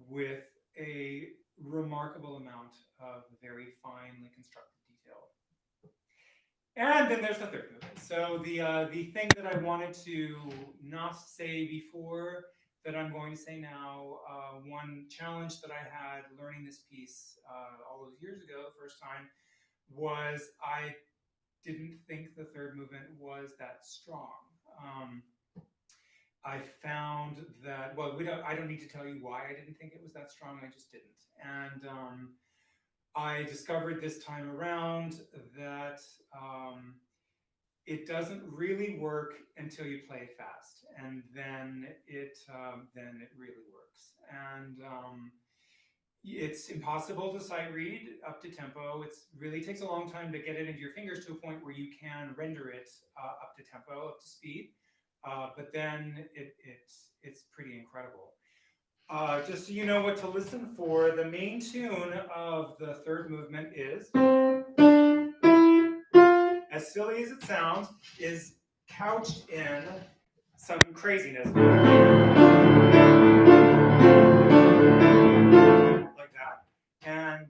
with a remarkable amount of very finely constructed detail. And then there's the third movement. So the thing that I wanted to not say before that I'm going to say now, one challenge that I had learning this piece all those years ago, the first time, was I didn't think the third movement was that strong. I found that, well, I don't need to tell you why I didn't think it was that strong, I just didn't. And I discovered this time around that it doesn't really work until you play it fast, and then it really works. And it's impossible to sight read up to tempo. It really takes a long time to get it into your fingers to a point where you can render it up to tempo, up to speed. But then it's pretty incredible. Just so you know what to listen for, the main tune of the third movement is, as silly as it sounds, is couched in some craziness. Like that. And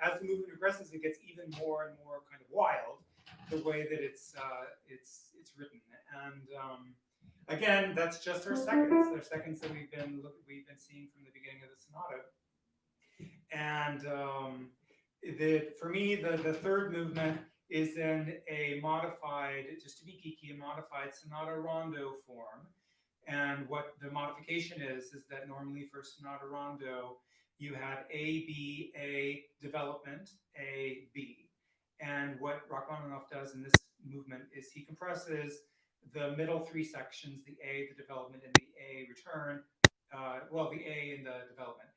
as the movement progresses, it gets even more and more kind of wild, the way that it's written. And Again, that's just our seconds. They're seconds that we've been seeing from the beginning of the sonata. And for me, the third movement is in a modified, just to be geeky, a modified sonata rondo form. And what the modification is that normally for sonata rondo, you have A, B, A, development, A, B. And what Rachmaninoff does in this movement is he compresses the middle three sections, the A, the development, and the A return, well, the A and the development,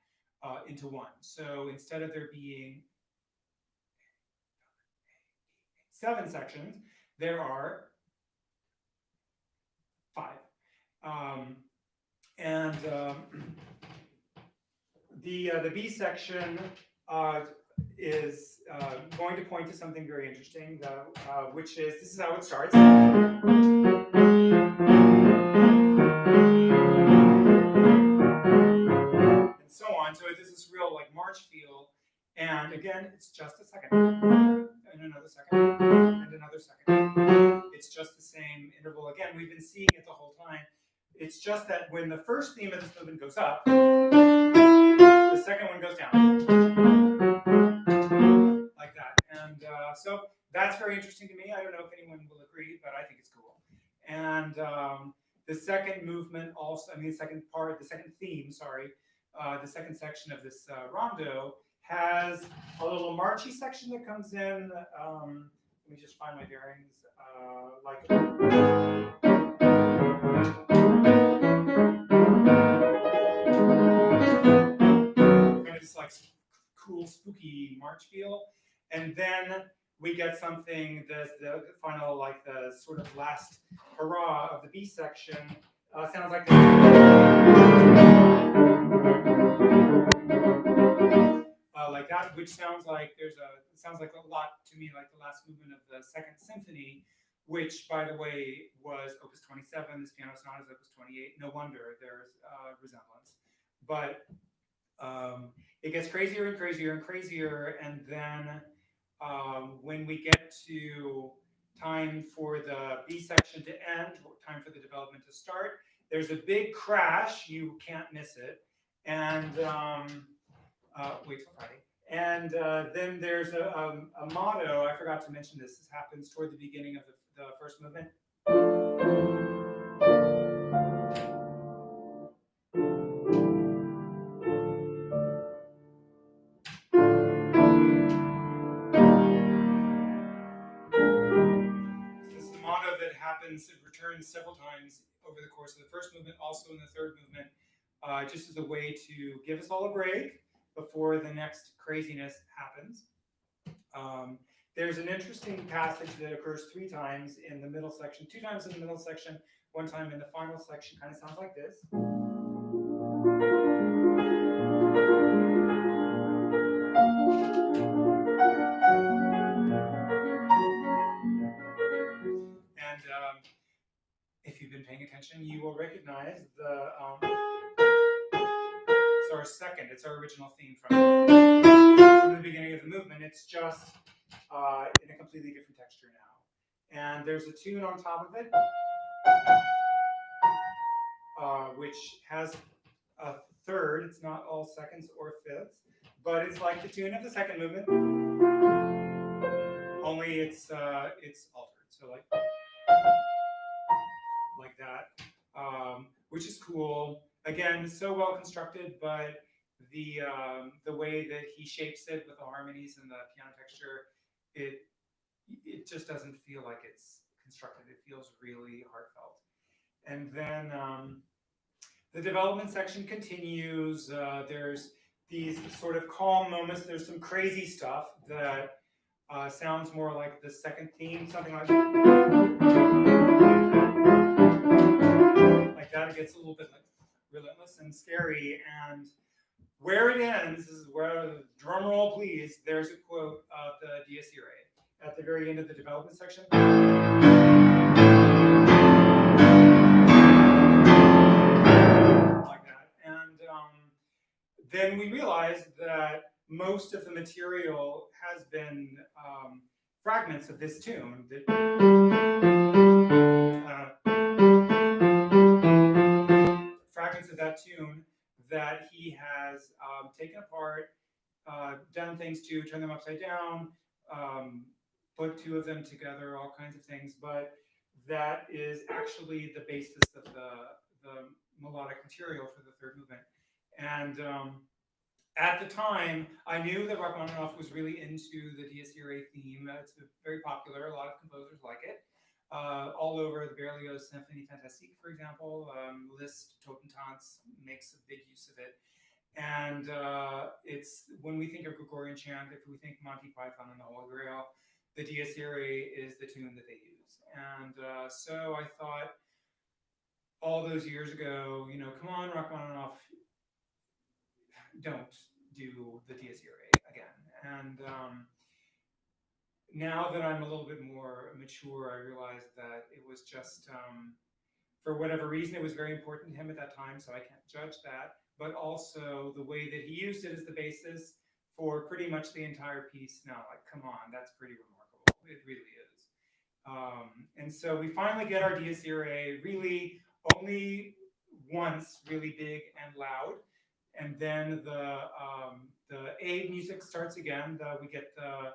into one. So instead of there being 7 sections, there are 5. The B section is going to point to something very interesting, which is, this is how it starts. And so on. So this is real like march feel. And again, it's just a second. And another second. And another second. It's just the same interval. Again, we've been seeing it the whole time. It's just that when the first theme of this movement goes up, the second one goes down. Like that. And so that's very interesting to me. I don't know if anyone will agree, but I think it's cool. And the second movement also, I mean, the second theme, the second section of this rondo has a little marchy section that comes in. Let me just find my bearings. Like kind of this like cool, spooky march feel. And then we get something, the final, like the sort of last hurrah of the B section sounds like this. Like that, which sounds like sounds like a lot to me like the last movement of the Second Symphony, which, by the way, was Opus 27. This piano sonata is Opus 28. No wonder there's resemblance. But it gets crazier and crazier and crazier, and then when we get to time for the B section to end, time for the development to start, there's a big crash. You can't miss it. And wait till Friday. And then there's a motto. I forgot to mention this. This happens toward the beginning of the first movement. This is the motto that happens. It returns several times over the course of the first movement, also in the third movement, just as a way to give us all a break before the next craziness happens. There's an interesting passage that occurs 3 times in the middle section, 2 times in the middle section, 1 time in the final section. Kind of sounds like this. And if you've been paying attention, you will recognize it's our second, it's our original theme from the beginning of the movement. It's just in a completely different texture now. And there's a tune on top of it, which has a third. It's not all seconds or fifths, but it's like the tune of the second movement, only it's altered. So like that, which is cool. Again, so well constructed, but the way that he shapes it with the harmonies and the piano texture, it just doesn't feel like it's constructed. It feels really heartfelt. And then the development section continues. There's these sort of calm moments. There's some crazy stuff that sounds more like the second theme, something like that. Like that, it gets a little bit like relentless and scary. And where it ends is where, drum roll please, there's a quote of the Dies Irae at the very end of the development section. Like that. And then we realized that most of the material has been fragments of this tune that that tune that he has taken apart, done things to, turn them upside down, um, put two of them together, all kinds of things. But that is actually the basis of the melodic material for the third movement. And at the time, I knew that Rachmaninoff was really into the Dies Irae theme. It's very popular. A lot of composers like it. All over the Berlioz Symphonie Fantastique, for example, Liszt, Totentanz makes a big use of it. And it's when we think of Gregorian chant, if we think Monty Python and the Holy Grail, the Dies Irae is the tune that they use. And so I thought all those years ago, come on, Rachmaninoff, don't do the Dies Irae again. And now that I'm a little bit more mature, I realized that it was just, for whatever reason, it was very important to him at that time, so I can't judge that. But also the way that he used it as the basis for pretty much the entire piece. Now, like, come on, that's pretty remarkable. It really is. And so we finally get our Dies Irae really only once, really big and loud. And then the A music starts again. We get the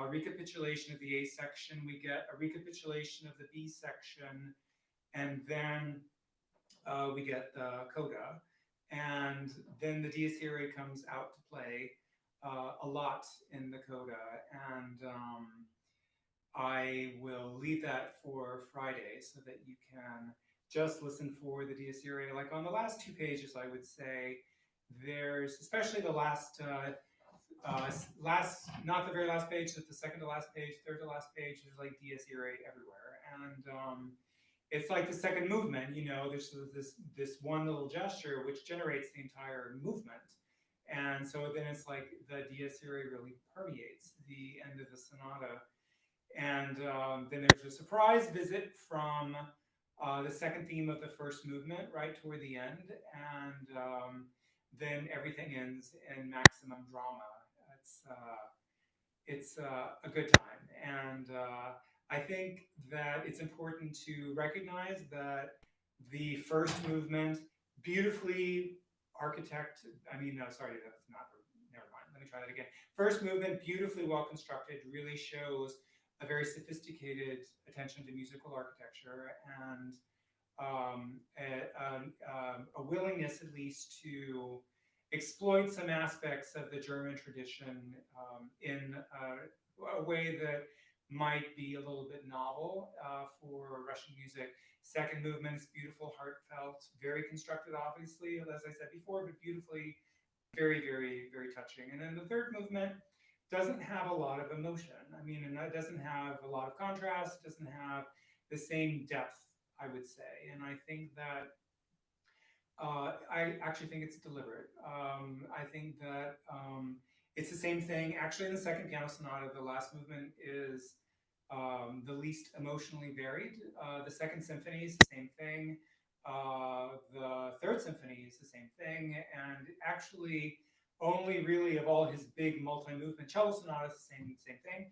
recapitulation of the A section. We get a recapitulation of the B section. And then we get the coda. And then the Dies Irae comes out to play a lot in the coda. And I will leave that for Friday so that you can just listen for the Dies Irae. Like on the last two pages, I would say there's, especially the last, not the very last page, but the second to last page, third to last page, there's like Dies Irae everywhere. And it's like the second movement, there's this one little gesture which generates the entire movement. And so then it's like the Dies Irae really permeates the end of the sonata. And then there's a surprise visit from the second theme of the first movement right toward the end. And then everything ends in maximum drama. It's a good time. And I think that it's important to recognize that the first movement beautifully no, sorry, that's not, never mind. Let me try that again. First movement, beautifully well constructed, really shows a very sophisticated attention to musical architecture and a willingness, at least, to exploit some aspects of the German tradition in a way that might be a little bit novel for Russian music. Second movement is beautiful, heartfelt, very constructed, obviously, as I said before, but beautifully, very, very, very touching. And then the third movement doesn't have a lot of emotion. I mean, and it doesn't have a lot of contrast, doesn't have the same depth, I would say. And I think that I actually think it's deliberate. I think that it's the same thing. Actually, in the second piano sonata, the last movement is the least emotionally varied. The second symphony is the same thing. The third symphony is the same thing. And actually, only really of all his big multi-movement cello sonatas, the same thing.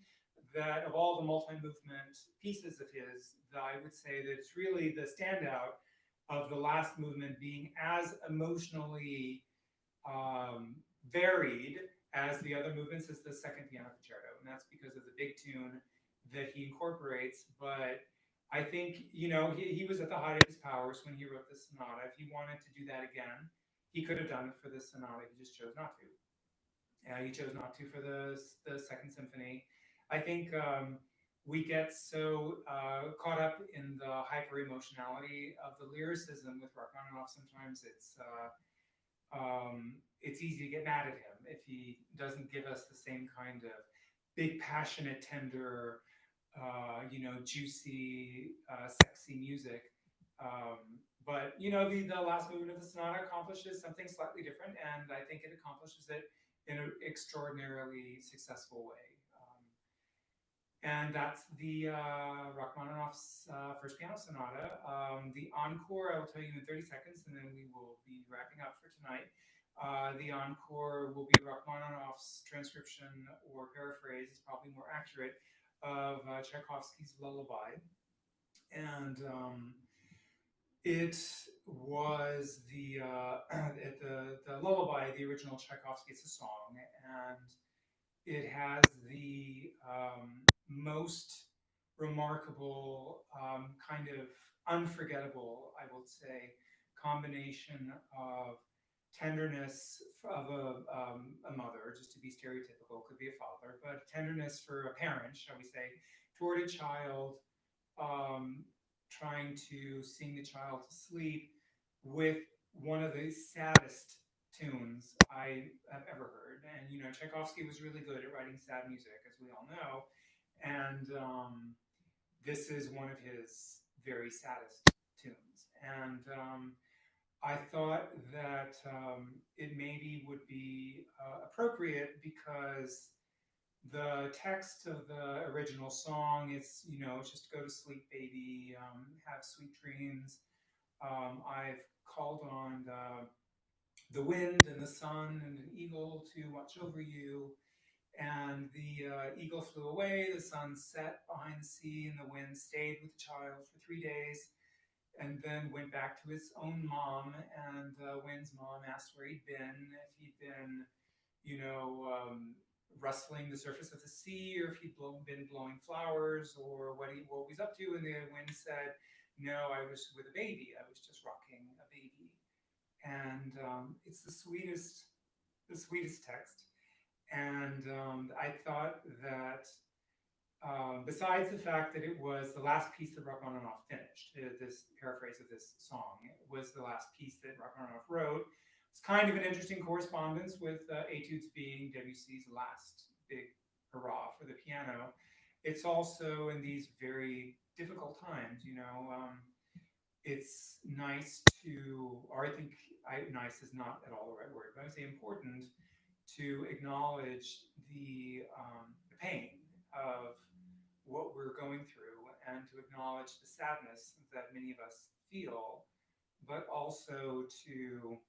That of all the multi-movement pieces of his, I would say that it's really the standout of the last movement being as emotionally varied as the other movements is the second piano concerto, and that's because of the big tune that he incorporates. But I think he was at the height of his powers when he wrote this sonata. If he wanted to do that again, he could have done it for this sonata. He just chose not to. He chose not to for the second symphony. I think we get so caught up in the hyper emotionality of the lyricism with Rachmaninoff. Sometimes it's easy to get mad at him if he doesn't give us the same kind of big, passionate, tender, juicy, sexy music. But the last movement of the sonata accomplishes something slightly different, and I think it accomplishes it in an extraordinarily successful way. And that's the Rachmaninoff's first piano sonata. The encore, I will tell you in 30 seconds, and then we will be wrapping up for tonight. The encore will be Rachmaninoff's transcription or paraphrase, is probably more accurate, of Tchaikovsky's Lullaby. And It was the Lullaby, the original Tchaikovsky. It's a song, and it has the most remarkable, kind of unforgettable, I would say, combination of tenderness of a mother, just to be stereotypical, could be a father, but tenderness for a parent, shall we say, toward a child, um, trying to sing the child to sleep with one of the saddest tunes I have ever heard. And Tchaikovsky was really good at writing sad music, as we all know. And this is one of his very saddest tunes. And I thought that it maybe would be appropriate because the text of the original song is, it's just go to sleep, baby, have sweet dreams. I've called on the wind and the sun and an eagle to watch over you. And the eagle flew away, the sun set behind the sea, and the wind stayed with the child for 3 days and then went back to his own mom. And Wind's mom asked where he'd been, if he'd been, you know, rustling the surface of the sea, or if he'd been blowing flowers, or what he's up to. And the wind said, "No, I was with a baby. I was just rocking a baby." And it's the sweetest text. And I thought that besides the fact that it was the last piece that Rachmaninoff finished, this paraphrase of this song, it was the last piece that Rachmaninoff wrote. It's kind of an interesting correspondence with Etudes being Debussy's last big hurrah for the piano. It's also in these very difficult times, it's nice to, or I think nice is not at all the right word, but I would say important to acknowledge the pain of what we're going through and to acknowledge the sadness that many of us feel, but also to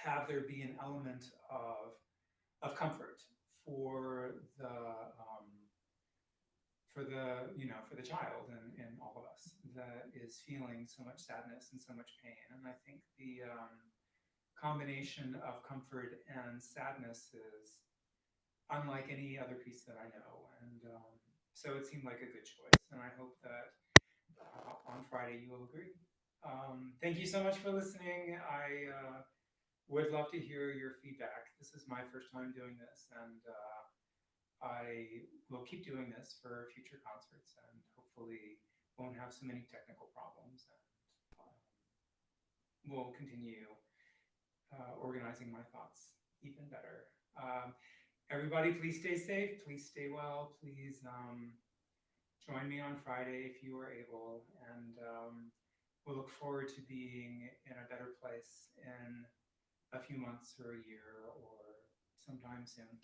have there be an element of comfort for the child and all of us that is feeling so much sadness and so much pain. And I think the combination of comfort and sadness is unlike any other piece that I know. And so it seemed like a good choice. And I hope that on Friday you will agree. Thank you so much for listening. I would love to hear your feedback. This is my first time doing this, and I will keep doing this for future concerts, and hopefully won't have so many technical problems. And we'll continue organizing my thoughts even better. Everybody, please stay safe. Please stay well. Please join me on Friday if you are able. And we'll look forward to being in a better place in a few months or a year or sometime soon.